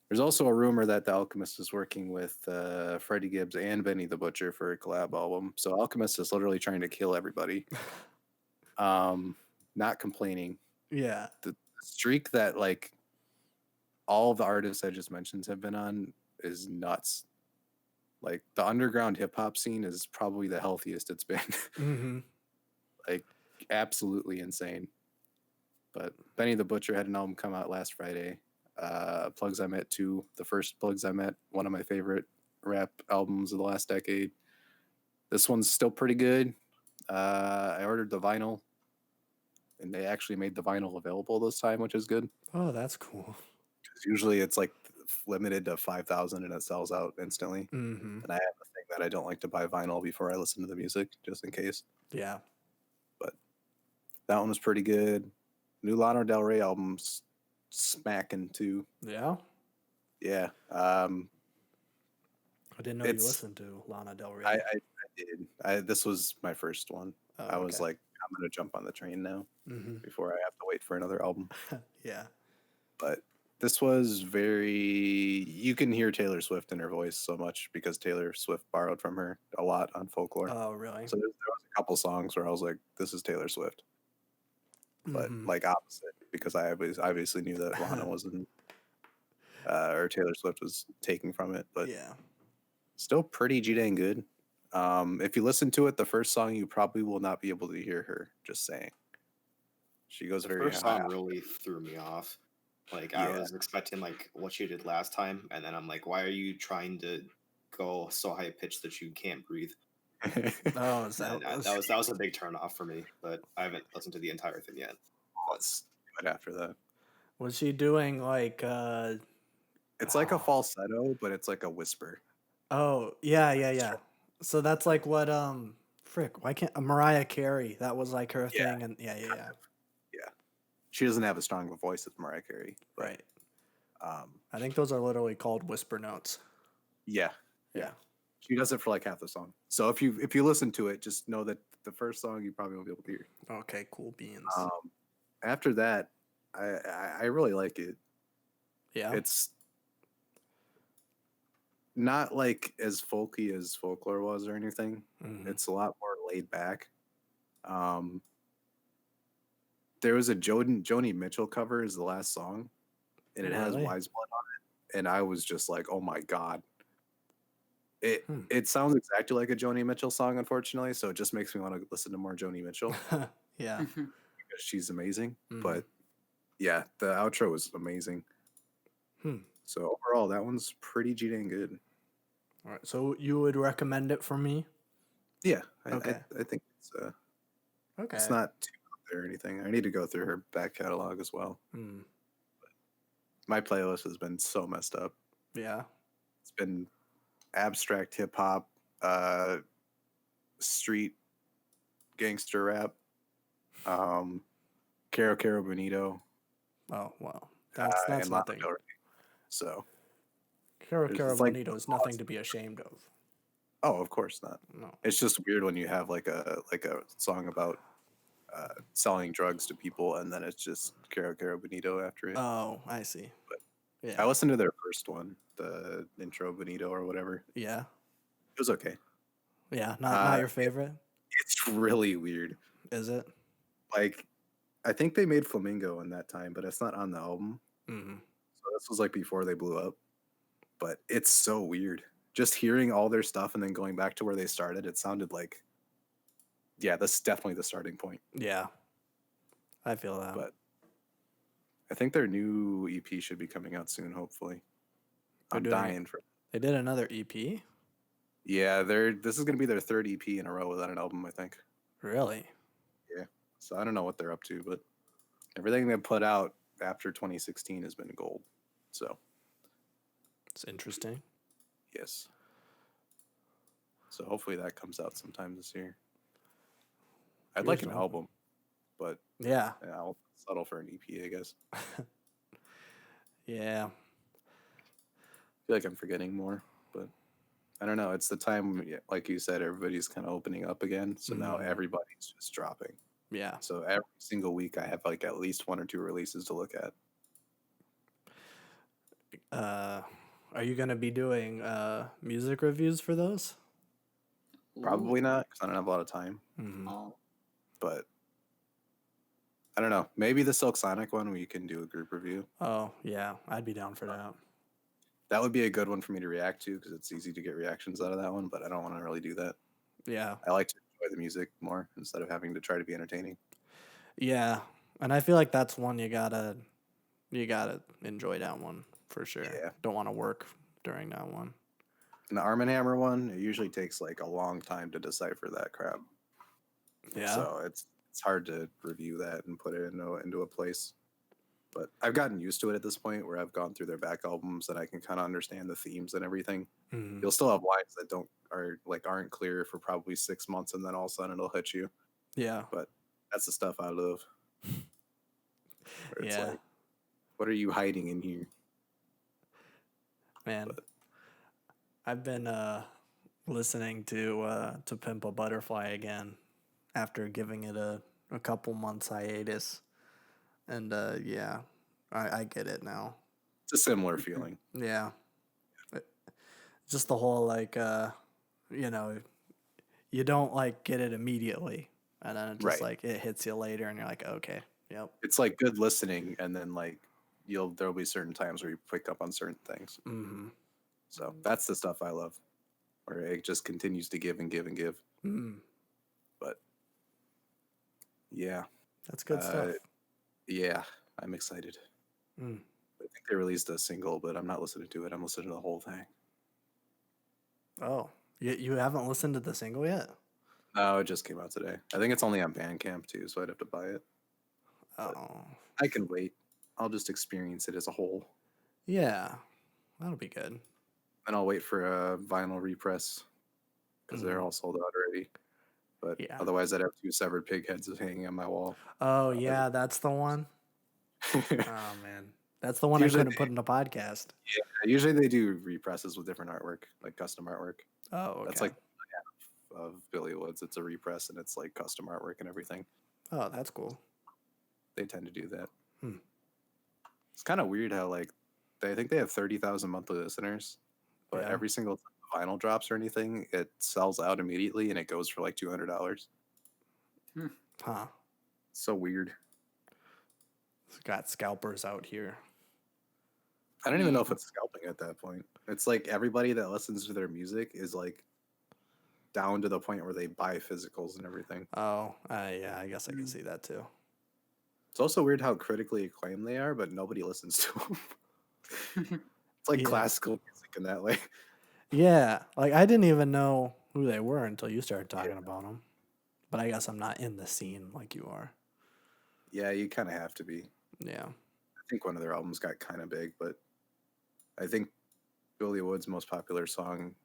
S4: there's also a rumor that the Alchemist is working with Freddie Gibbs and Benny the Butcher for a collab album. So Alchemist is literally trying to kill everybody. Not complaining.
S2: Yeah.
S4: The streak that like all of the artists I just mentioned have been on is nuts. Like the underground hip hop scene is probably the healthiest it's been. Like absolutely insane. But Benny the Butcher had an album come out last Friday. Plugs I Met 2, the first Plugs I Met, one of my favorite rap albums of the last decade. This one's still pretty good. I ordered the vinyl, and they actually made the vinyl available this time, which is good.
S2: Oh, that's cool.
S4: Usually it's like limited to 5,000 and it sells out instantly.
S2: Mm-hmm.
S4: And I have a thing that I don't like to buy vinyl before I listen to the music, just in case.
S2: Yeah.
S4: But that one was pretty good. New Lana Del Rey album's smacking too.
S2: Yeah.
S4: Yeah.
S2: I didn't know you
S4: It's
S2: listened to Lana Del Rey.
S4: I did. This was my first one.
S2: Oh,
S4: I was
S2: okay.
S4: like, I'm gonna jump on the train now
S2: Mm-hmm.
S4: before I have to wait for another album.
S2: Yeah.
S4: But this was very. You can hear Taylor Swift in her voice so much because Taylor Swift borrowed from her a lot on folklore.
S2: Oh, really?
S4: So there was a couple songs where I was like, "This is Taylor Swift," but
S2: Mhm.
S4: like opposite because I obviously knew that Lana wasn't, or Taylor Swift was taking from it, but
S2: Yeah.
S4: still pretty dang good. If you listen to it, the first song you probably will not be able to hear her. Just saying, she goes
S5: The
S4: very
S5: first
S4: high.
S5: song really threw me off. Like
S4: Yeah.
S5: I was expecting like what she did last time, and then I'm like, why are you trying to go so high pitched that you can't breathe?
S2: Oh, is that
S5: And that was a big turn off for me. But I haven't listened to the entire thing yet.
S4: Let's do it after that.
S2: was she doing like
S4: It's like a falsetto, but it's like a whisper.
S2: Oh, yeah. So that's like what frick, why can't Mariah Carey, that was like her
S4: Yeah.
S2: thing, and yeah.
S4: Yeah, she doesn't have as strong of a voice as Mariah Carey, but,
S2: Right. I think those are literally called whisper notes.
S4: Yeah,
S2: Yeah.
S4: she does it for like half the song. So if you listen to it, just know that the first song you probably won't be able to hear.
S2: Okay, cool beans.
S4: After that, I really like it.
S2: Yeah.
S4: It's not like as folky as folklore was or anything.
S2: Mhm.
S4: It's a lot more laid back. There was a Joni Mitchell cover as the last song, and it has
S2: Really?
S4: Wise Blood on it, and I was just like, oh my god.
S2: Hmm.
S4: It sounds exactly like a Joni Mitchell song, unfortunately, so it just makes me want to listen to more Joni Mitchell
S2: Yeah.
S4: because she's amazing.
S2: Mhm.
S4: But yeah, the outro was amazing.
S2: Hmm.
S4: So overall, that one's pretty dang good.
S2: All right. So you would recommend it for me?
S4: Yeah,
S2: Okay.
S4: I think
S2: Okay.
S4: it's not too out there or anything. I need to go through her back catalog as well.
S2: Hmm.
S4: My playlist has been so messed up.
S2: Yeah.
S4: It's been abstract hip hop, street gangster rap, Caro Bonito,
S2: Oh, well. That's
S4: and Lana
S2: nothing.
S4: Del Rey. So,
S2: Caro
S4: it's like
S2: Bonito is nothing to be ashamed of.
S4: oh, of course not.
S2: No.
S4: It's just weird when you have like a song about selling drugs to people, and then it's just Caro Bonito after it.
S2: Oh, I see.
S4: But
S2: Yeah.
S4: I listened to their first one, the intro Bonito or whatever.
S2: Yeah.
S4: It was okay.
S2: Yeah. Not your favorite?
S4: It's really weird.
S2: Is it?
S4: Like, I think they made Flamingo in that time, but it's not on the album.
S2: Mm-hmm.
S4: So this was like before they blew up. But it's so weird. Just hearing all their stuff and then going back to where they started, it sounded like, yeah, that's definitely the starting point.
S2: Yeah. I feel that.
S4: But I think their new EP should be coming out soon, hopefully. I'm dying for.
S2: They did another EP?
S4: Yeah, this is gonna be their third EP in a row without an album, I think.
S2: Really?
S4: Yeah. So I don't know what they're up to, but everything they put out after 2016 has been gold. So
S2: It's interesting.
S4: yes. So hopefully that comes out sometime this year. I'd like an album, but
S2: yeah,
S4: I'll settle for an EP, I guess.
S2: Yeah.
S4: I feel like I'm forgetting more, but I don't know. It's the time, like you said, everybody's kind of opening up again. So now everybody's just dropping.
S2: Yeah.
S4: So every single week I have like at least 1 or 2 releases to look at.
S2: Are you going to be doing music reviews for those?
S4: Probably not, because I don't have a lot of time.
S2: Mm-hmm.
S3: Oh.
S4: But I don't know. Maybe the Silk Sonic one where you can do a group review.
S2: Oh, yeah. I'd be down for that.
S4: That would be a good one for me to react to because it's easy to get reactions out of that one, but I don't want to really do that.
S2: Yeah.
S4: I like to enjoy the music more instead of having to try to be entertaining.
S2: Yeah. And I feel like that's one you gotta enjoy that one for sure.
S4: Yeah.
S2: Don't want to work during that one.
S4: And the Arm & Hammer one, it usually takes like a long time to decipher that crap.
S2: Yeah.
S4: So it's hard to review that and put it into a place. But I've gotten used to it at this point where I've gone through their back albums and I can kind of understand the themes and everything.
S2: Mhm.
S4: You'll still have lines that aren't clear for probably 6 months, and then all of a sudden it'll hit you.
S2: Yeah.
S4: But that's the stuff I love. Where it's
S2: Yeah.
S4: like, what are you hiding in here?
S2: Man,
S4: But
S2: I've been listening to Pimp a Butterfly again after giving it a couple months hiatus. And yeah, I get it now.
S4: it's a similar feeling.
S2: Yeah. Just the whole like you know, you don't like get it immediately, and then it just
S4: Right.
S2: like it hits you later and you're like, okay, yep.
S4: It's like good listening, and then like there'll be certain times where you pick up on certain things.
S2: Mm-hmm.
S4: So that's the stuff I love, where it just continues to give and give and give.
S2: Mm.
S4: But yeah,
S2: That's good stuff.
S4: yeah, I'm excited.
S2: Mm.
S4: I think they released a single, but I'm not listening to it. I'm listening to the whole thing.
S2: Oh, you haven't listened to the single yet?
S4: No, it just came out today. I think it's only on Bandcamp too, so I'd have to buy it. But
S2: Oh,
S4: I can wait. I'll just experience it as a whole.
S2: yeah, that'll be good.
S4: And I'll wait for a vinyl repress because they're all sold out already. But
S2: Yeah.
S4: otherwise, I'd have 2 severed pig heads hanging on my wall.
S2: Oh yeah, that's the one. Oh man, that's the one
S4: Usually
S2: I couldn't put in a podcast.
S4: Yeah, usually they do represses with different artwork, like custom artwork.
S2: Oh, okay.
S4: That's like half of Billy Woods. It's a repress and it's like custom artwork and everything.
S2: Oh, that's cool.
S4: They tend to do that.
S2: Hmm.
S4: It's kind of weird how like I think they have 30,000 monthly listeners, but
S2: Yeah.
S4: every single time vinyl drops or anything, it sells out immediately and it goes for like $200.
S2: Huh.
S4: So weird.
S2: It's got scalpers out here.
S4: I don't even know if it's scalping at that point. It's like everybody that listens to their music is like down to the point where they buy physicals and everything.
S2: Oh, yeah, I guess I can see that too.
S4: It's also weird how critically acclaimed they are, but nobody listens to them. It's like
S2: Yeah.
S4: classical music in that way.
S2: Yeah, like I didn't even know who they were until you started talking about them. But I guess I'm not in the scene like you are.
S4: Yeah, you kind of have to be.
S2: Yeah.
S4: I think one of their albums got kind of big, but I think Billy Wood's most popular song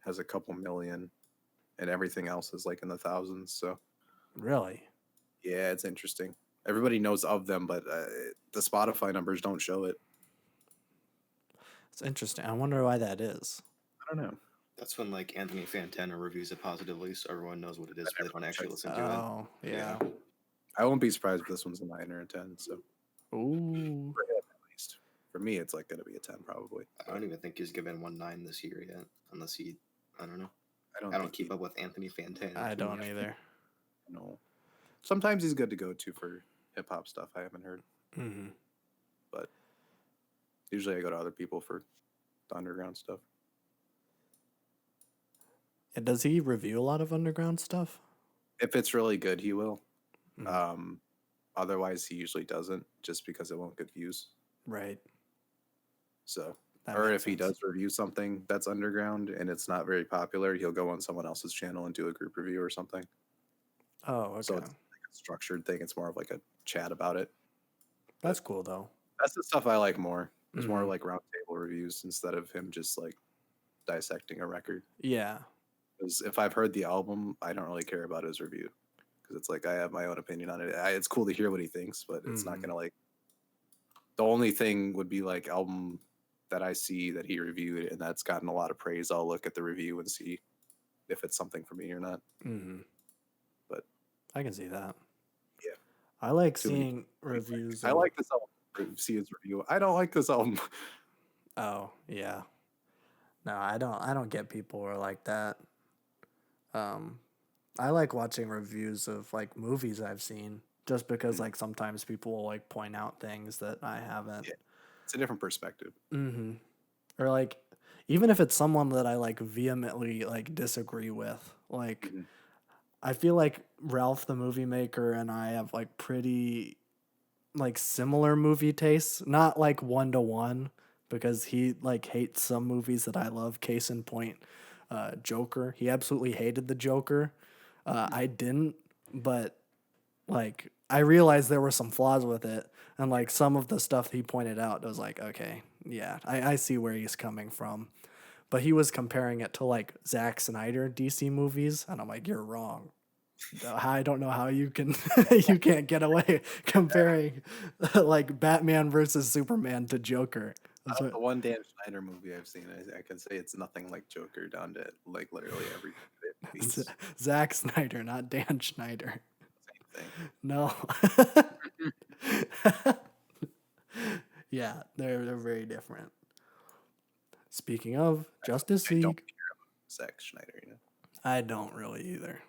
S4: has a couple million, and everything else is like in the thousands. So
S2: Really?
S4: yeah, it's interesting. Everybody knows of them, but the Spotify numbers don't show it.
S2: It's interesting. I wonder why that is.
S4: I don't know.
S5: That's when like Anthony Fantana reviews it positively, so everyone knows what it is, but they don't actually listen to
S2: Oh, yeah.
S4: I won't be surprised if this one's a 9 or a 10. So
S2: Ooh.
S4: for him, at least. For me, it's like going to be a 10 probably.
S5: it. I don't even think he's given one 9 this year yet, unless he. I don't know.
S4: I
S5: I don't
S4: think
S5: keep up with Anthony Fantana.
S2: I
S5: too
S2: don't
S5: much.
S2: either.
S4: No. Sometimes he's good to go to for hip hop stuff I haven't heard,
S2: Mm-hmm.
S4: but usually I go to other people for the underground stuff.
S2: And does he review a lot of underground stuff?
S4: If it's really good, he will.
S2: Mhm.
S4: Otherwise, he usually doesn't, just because it won't get views.
S2: Right.
S4: So,
S2: That
S4: or
S2: makes
S4: if he
S2: sense.
S4: does review something that's underground and it's not very popular, he'll go on someone else's channel and do a group review or something.
S2: Oh, okay.
S4: So it's like a structured thing. It's more of like a chat about it.
S2: That's cool though.
S4: That's the stuff I like more. It's more
S2: Mhm.
S4: like roundtable reviews instead of him just like dissecting a record.
S2: Yeah.
S4: Because if I've heard the album, I don't really care about his review. Because it's like I have my own opinion on it. It's cool to hear what he thinks, but it's not
S2: Mhm.
S4: gonna like. The only thing would be like album that I see that he reviewed and that's gotten a lot of praise. I'll look at the review and see if it's something for me or not.
S2: Mm-hmm.
S4: But
S2: I can see that.
S4: Yeah.
S2: I like
S4: Too many
S2: seeing reviews.
S4: I
S2: of-
S4: like this album. See his review. I don't like this album.
S2: Oh, yeah. No, I don't get people who are like that. I like watching reviews of like movies I've seen just because like sometimes people will like point out things that I haven't.
S4: Yeah. It's a different perspective.
S2: Mm-hmm. Or like even if it's someone that I like vehemently like disagree with, like
S4: Mhm.
S2: I feel like Ralph the movie maker and I have like pretty like similar movie tastes, not like 1-to-1 because he like hates some movies that I love. Case in point, Joker. He absolutely hated the Joker. I didn't, but like I realized there were some flaws with it, and like some of the stuff he pointed out, I was like, okay, yeah, I see where he's coming from. But he was comparing it to like Zack Snyder DC movies, and I'm like, you're wrong. I don't know how you can you can't get away comparing like Batman versus Superman to Joker. That's
S4: Out of
S2: what,
S4: the one Dan Schneider movie I've seen, I can say it's nothing like Joker down to like literally every piece.
S2: Zack Snyder, not Dan Schneider.
S4: Same thing.
S2: No. Yeah, they're very different. Speaking of Justice
S4: I don't
S2: League,
S4: care about Zack Schneider, you know.
S2: I don't really either.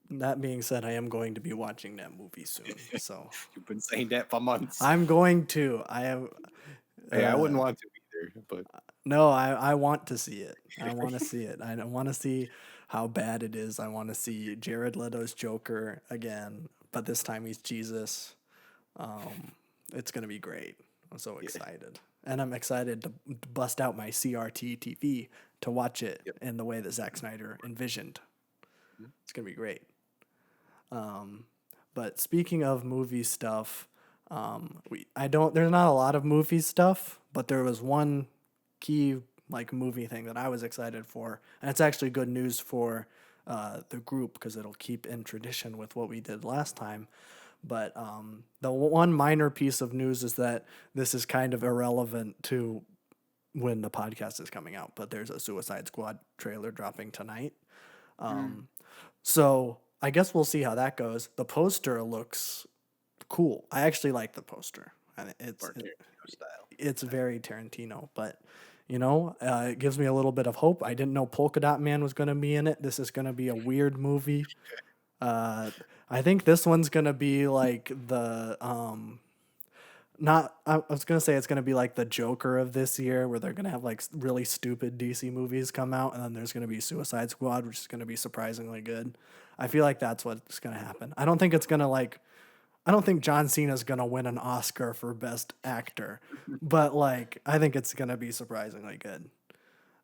S2: That being said, I am going to be watching that movie soon. So
S4: You've been saying that for months.
S2: I'm going to. I am.
S4: Hey, I wouldn't want to either, but
S2: No, I want to see it. I want to see it. I want to see how bad it is. I want to see Jared Leto's Joker again, but this time he's Jesus. It's gonna be great. I'm so excited, and I'm excited to bust out my CRT TV to watch it in the way that Zack Snyder envisioned. It's gonna be great. But speaking of movie stuff, there's not a lot of movie stuff, but there was one key like movie thing that I was excited for, and it's actually good news for the group because it'll keep in tradition with what we did last time. But the one minor piece of news is that this is kind of irrelevant to when the podcast is coming out, but there's a Suicide Squad trailer dropping tonight. So I guess we'll see how that goes. The poster looks cool. I actually like the poster. And it's very Tarantino, but it gives me a little bit of hope. I didn't know Polka Dot Man was going to be in it. This is going to be a weird movie. I think this one's going to be like the I was going to say it's going to be like the Joker of this year, where they're going to have like really stupid DC movies come out, and then there's going to be Suicide Squad, which is going to be surprisingly good. I feel like that's what's going to happen. I don't think John Cena's going to win an Oscar for Best Actor, but like, I think it's going to be surprisingly good.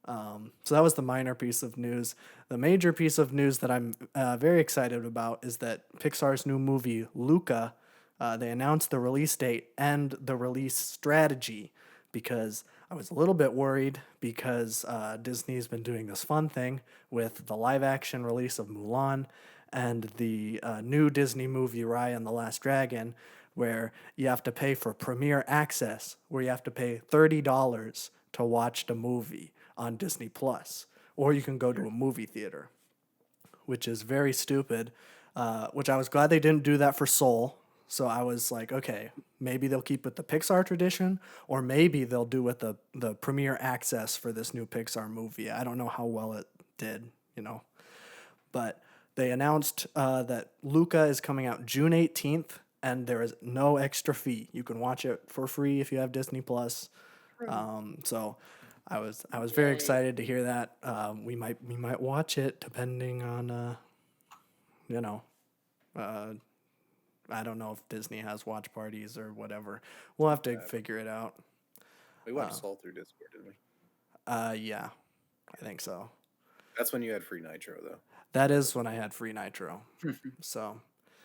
S2: So that was the minor piece of news. The major piece of news that I'm very excited about is that Pixar's new movie, Luca, they announced the release date and the release strategy, because I was a little bit worried because Disney's been doing this fun thing with the live-action release of Mulan and the new Disney movie Raya and the Last Dragon, where you have to pay for premiere access, where you have to pay $30 to watch the movie on Disney Plus, or you can go to a movie theater, which is very stupid. Which I was glad they didn't do that for Soul. So I was like, okay, maybe they'll keep with the Pixar tradition, or maybe they'll do with the premiere access for this new Pixar movie. I don't know how well it did, but they announced that Luca is coming out June 18th, and there is no extra fee. You can watch it for free if you have Disney Plus. So I was very excited to hear that. We might watch it depending on I don't know if Disney has watch parties or whatever. We'll have to figure it out.
S4: we watched Soul through Discord, didn't we?
S2: Yeah, I think so.
S4: That's when you had free Nitro, though.
S2: That is when I had free Nitro. So.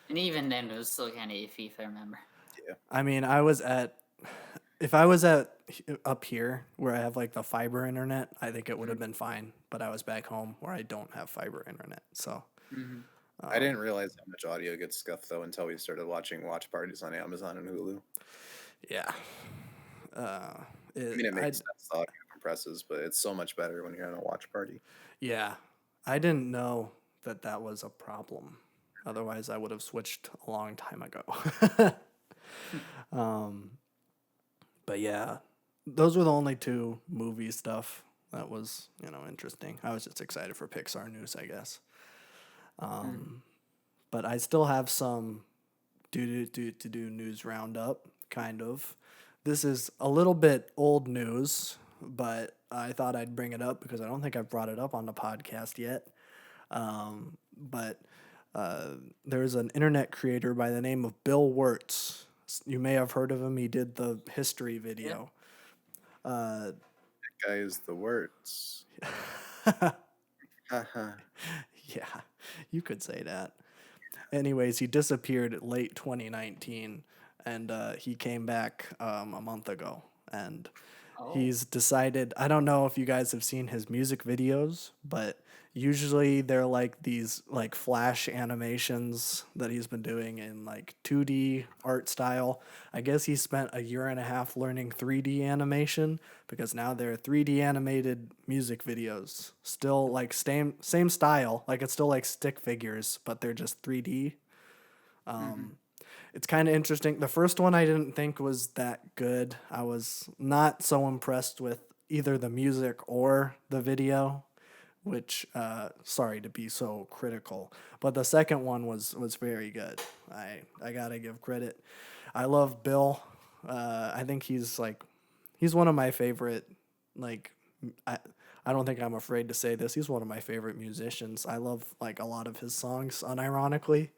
S3: And even then, it was still kind of iffy, if I remember.
S4: Yeah.
S2: I mean, if I was up here where I have like the fiber internet, I think it would have been fine. But I was back home where I don't have fiber internet, so.
S4: I didn't realize how much audio gets scuffed though until we started watching watch parties on Amazon and Hulu.
S2: Yeah.
S4: It makes sense. The audio compresses, but it's so much better when you're on a watch party.
S2: Yeah, I didn't know that was a problem. Otherwise, I would have switched a long time ago. But yeah, those were the only two movie stuff that was interesting. I was just excited for Pixar news, I guess. But I still have some do news roundup, kind of. This is a little bit old news, but I thought I'd bring it up because I don't think I've brought it up on the podcast yet. But there's an internet creator by the name of Bill Wirtz. You may have heard of him. He did the history video.
S4: That guy is the Wirtz.
S2: Yeah, you could say that. Anyways, he disappeared late 2019, and he came back a month ago. And he's decided, I don't know if you guys have seen his music videos, but usually they're like these like flash animations that he's been doing in like 2D art style. I guess he spent a year and a half learning 3D animation because now they're 3D animated music videos. Still like same style, like it's still like stick figures, but they're just 3D. It's kind of interesting. The first one I didn't think was that good. I was not so impressed with either the music or the video, which sorry to be so critical, but the second one was very good. I gotta give credit. I love Bill. I think he's one of my favorite, like, I don't think I'm afraid to say this. He's one of my favorite musicians. I love like a lot of his songs unironically.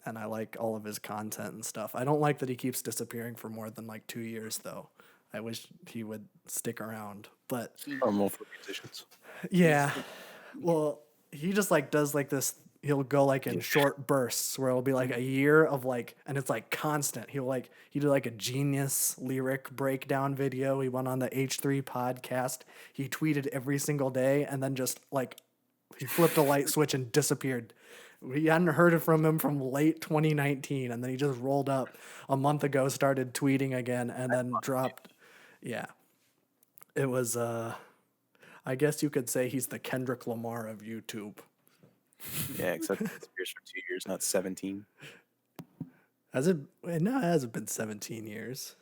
S2: And I like all of his content and stuff. I don't like that he keeps disappearing for more than like 2 years though. I wish he would stick around. But
S4: Normal for musicians.
S2: yeah. Well, he just like does like this, he'll go like in short bursts where it'll be like a year of like, and it's like constant. He did like a Genius lyric breakdown video. He went on the H3 podcast. He tweeted every single day and then just like he flipped a light switch and disappeared. We hadn't heard from him from late 2019, and then he just rolled up a month ago, started tweeting again, and then dropped. Yeah. It was, I guess you could say he's the Kendrick Lamar of YouTube.
S4: Yeah, except it disappears for 2 years, not 17.
S2: Has it? No, it hasn't been 17 years.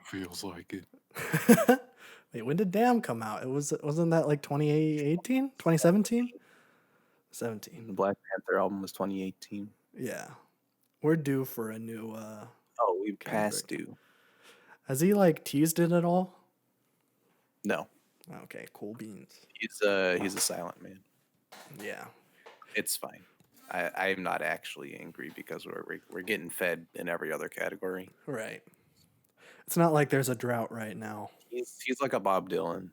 S4: It feels like it.
S2: Wait, when did Damn come out? Wasn't that like 2018? 2017? 17.
S4: The Black Panther album was 2018.
S2: Yeah. We're due for a new
S4: We passed due.
S2: Has he like teased it at all?
S4: No.
S2: Okay, cool beans.
S4: He's a silent man.
S2: Yeah.
S4: It's fine. I'm not actually angry because we're getting fed in every other category.
S2: Right. It's not like there's a drought right now.
S4: He's like a Bob Dylan.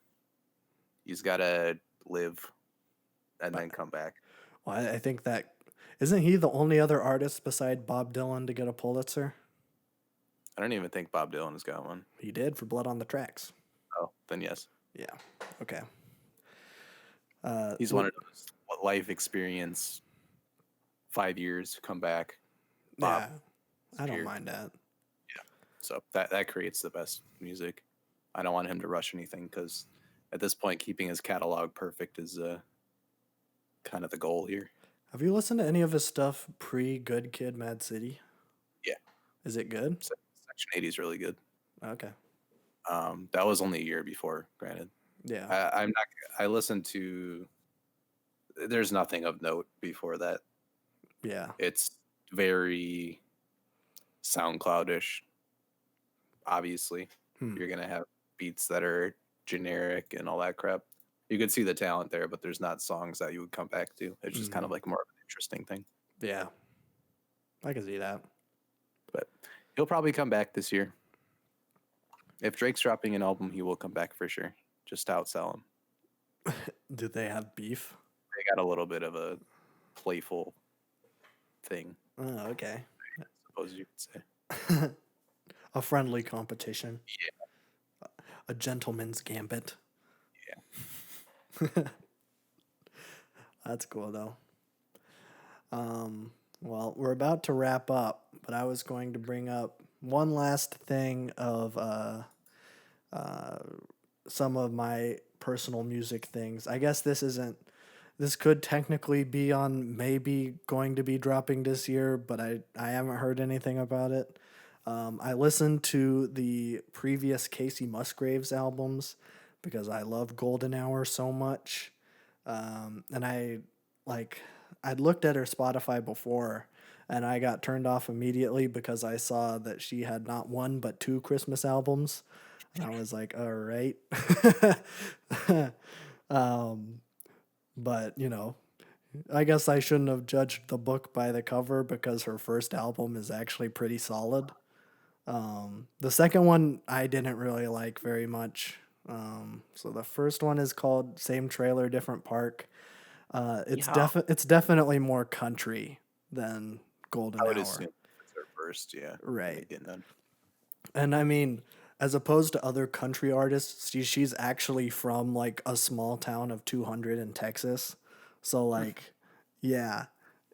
S4: He's got to live and then come back.
S2: Well, I think that isn't he the only other artist beside Bob Dylan to get a Pulitzer?
S4: I don't even think Bob Dylan has got one.
S2: He did for Blood on the Tracks.
S4: Oh, then yes.
S2: Yeah. Okay.
S4: He's one of those life experience. 5 years, come back. Bob,
S2: yeah, I don't mind that.
S4: Yeah. So that creates the best music. I don't want him to rush anything because at this point, keeping his catalog perfect is kind of the goal here.
S2: Have you listened to any of his stuff pre Good Kid, Mad City?
S4: Yeah.
S2: Is it good?
S4: Section 80 is really good.
S2: Okay.
S4: That was only a year before, granted.
S2: Yeah.
S4: I listened to. There's nothing of note before that.
S2: Yeah.
S4: It's very SoundCloud-ish. Obviously, you're gonna have beats that are generic and all that crap. You could see the talent there, but there's not songs that you would come back to. It's just kind of like more of an interesting thing.
S2: Yeah. I can see that.
S4: But he'll probably come back this year. If Drake's dropping an album, he will come back for sure. Just to outsell him.
S2: Do they have beef?
S4: They got a little bit of a playful thing.
S2: Oh, okay.
S4: I suppose you could say.
S2: A friendly competition.
S4: Yeah.
S2: A gentleman's gambit.
S4: Yeah.
S2: That's cool though. Well, we're about to wrap up, but I was going to bring up one last thing of some of my personal music things. I guess this could technically be on maybe going to be dropping this year, but I haven't heard anything about it. I listened to the previous Casey Musgraves albums because I love Golden Hour so much. And I'd looked at her Spotify before and I got turned off immediately because I saw that she had not one but two Christmas albums. And I was like, all right. But, I guess I shouldn't have judged the book by the cover because her first album is actually pretty solid. The second one I didn't really like very much. So the first one is called Same Trailer, Different Park. It's definitely more country than Golden
S4: I would
S2: Hour.
S4: assume it's their first, yeah.
S2: Right.
S4: Getting them.
S2: And I mean, as opposed to other country artists, she's actually from like a small town of 200 in Texas. So like, yeah,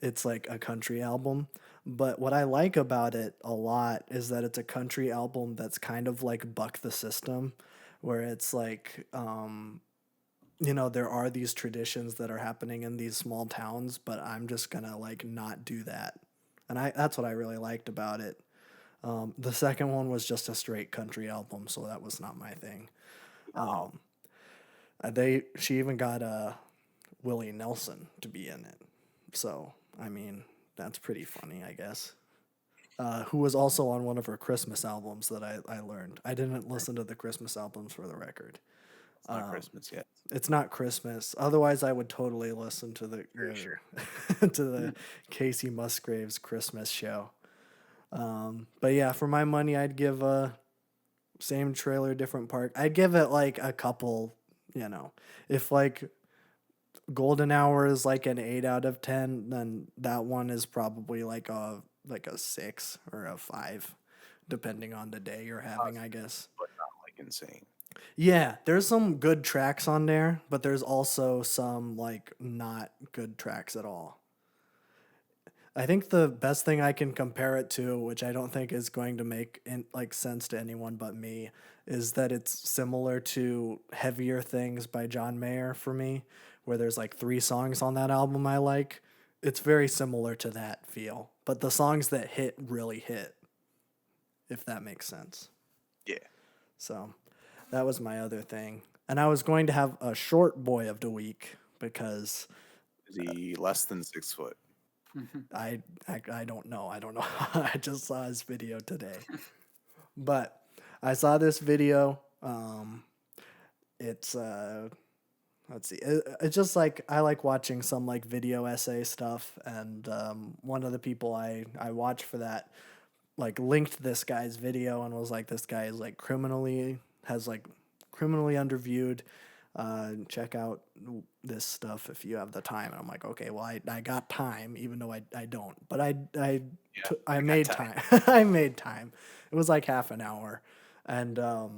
S2: it's like a country album. But what I like about it a lot is that it's a country album that's kind of like Buck the System, where it's like, there are these traditions that are happening in these small towns, but I'm just gonna like not do that. And that's what I really liked about it. The second one was just a straight country album, so that was not my thing. She even got Willie Nelson to be in it, so I mean that's pretty funny, I guess. Who was also on one of her Christmas albums that I learned. I didn't listen to the Christmas albums for the record.
S4: It's not Christmas yet.
S2: It's not Christmas. Otherwise, I would totally listen to the
S4: Sure.
S2: to the Casey Musgraves Christmas show. But yeah, for my money, I'd give same trailer, different park. I'd give it like a couple. If like Golden Hour is like an 8 out of 10, then that one is probably like a 6 or a 5, depending on the day you're having, I guess.
S4: But not like insane.
S2: Yeah, there's some good tracks on there, but there's also some like not good tracks at all. I think the best thing I can compare it to, which I don't think is going to make sense to anyone but me, is that it's similar to Heavier Things by John Mayer for me, where there's like 3 songs on that album I like. It's very similar to that feel, but the songs that hit really hit, if that makes sense.
S4: Yeah.
S2: So that was my other thing. And I was going to have a short boy of the week because
S4: Is he less than 6 foot?
S2: I don't know. I don't know. I just saw his video today. But I saw this video. It's let's see. It's just like I like watching some like video essay stuff, and one of the people I watched for that like linked this guy's video and was like, this guy is like criminally underviewed. Check out this stuff if you have the time. And I'm like, okay, well, I got time, even though I don't, but I made time. I made time. It was like half an hour. And, I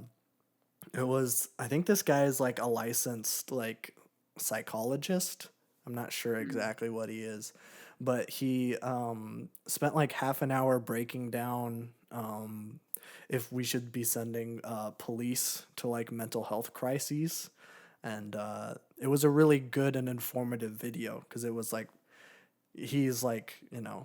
S2: think this guy is like a licensed like psychologist. I'm not sure exactly what he is, but he, spent like half an hour breaking down, if we should be sending, police to like mental health crises. And it was a really good and informative video because it was like, he's like,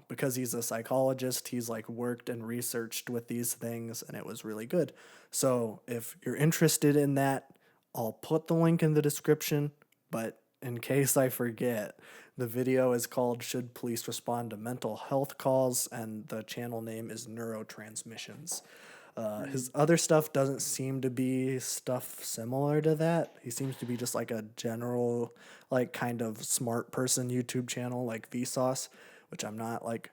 S2: because he's a psychologist, he's like worked and researched with these things, and it was really good. So if you're interested in that, I'll put the link in the description, but in case I forget, the video is called Should Police Respond to Mental Health Calls, and the channel name is Neurotransmissions. His other stuff doesn't seem to be stuff similar to that. He seems to be just like a general, like kind of smart person YouTube channel like Vsauce, which I'm not like.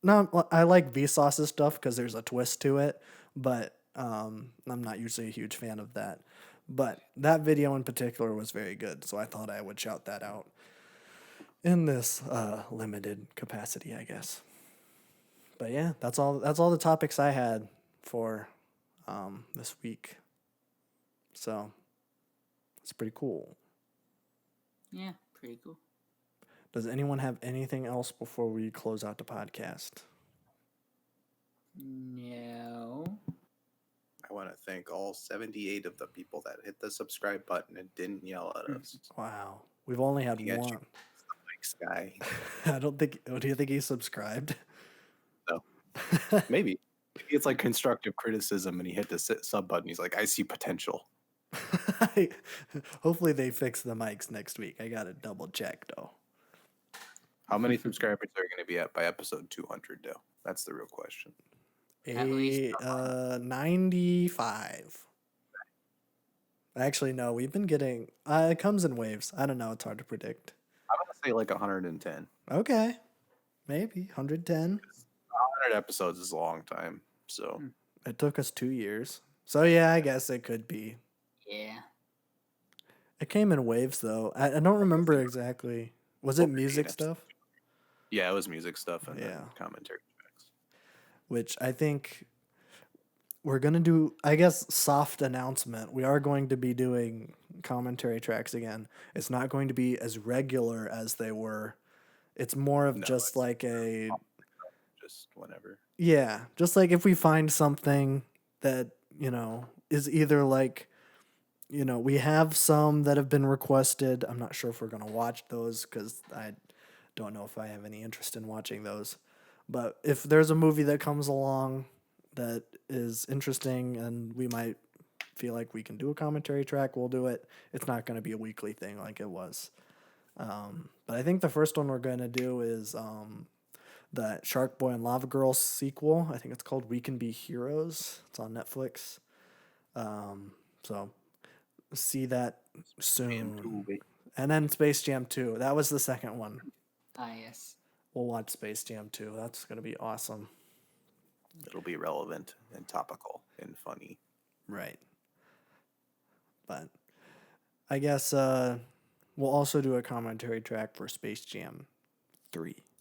S2: No, I like Vsauce's stuff because there's a twist to it, but I'm not usually a huge fan of that. But that video in particular was very good, so I thought I would shout that out in this limited capacity, I guess. But yeah, that's all the topics I had for this week. So it's pretty cool.
S3: Yeah, pretty cool.
S2: Does anyone have anything else before we close out the podcast?
S3: No.
S4: I want to thank all 78 of the people that hit the subscribe button and didn't yell at us.
S2: Wow. We've only had
S4: You got
S2: one.
S4: Thanks, guy.
S2: I don't think. Do you think he subscribed?
S4: No. Maybe. Maybe it's like constructive criticism and he hit the sub button. He's like, I see potential.
S2: Hopefully they fix the mics next week. I got to double check, though.
S4: How many subscribers are going to be at by episode 200, though? That's the real question.
S3: At least
S2: 95. Actually, no, we've been getting... it comes in waves. I don't know. It's hard to predict.
S4: I'm going to say like 110.
S2: Okay. Maybe. 110.
S4: 100 episodes is a long time, so...
S2: It took us 2 years. So, yeah, I guess it could be.
S3: Yeah.
S2: It came in waves, though. I don't remember exactly. Was it music stuff?
S4: Yeah, it was music stuff and then
S2: Yeah.
S4: commentary tracks.
S2: Which I think we're going to do, I guess, soft announcement. We are going to be doing commentary tracks again. It's not going to be as regular as they were. It's more of
S4: No,
S2: just
S4: it's
S2: like a,
S4: just whenever.
S2: yeah, just like if we find something that, is either like, we have some that have been requested. I'm not sure if we're going to watch those because I don't know if I have any interest in watching those. But if there's a movie that comes along that is interesting and we might feel like we can do a commentary track, we'll do it. It's not going to be a weekly thing like it was. But I think the first one we're going to do is the Shark Boy and Lava Girl sequel. I think it's called We Can Be Heroes. It's on Netflix. So see that soon. And then Space Jam 2. That was the second one.
S3: Ah, yes.
S2: We'll watch Space Jam 2. That's going to be awesome.
S4: It'll be relevant and topical and funny.
S2: Right. But I guess we'll also do a commentary track for Space Jam 3.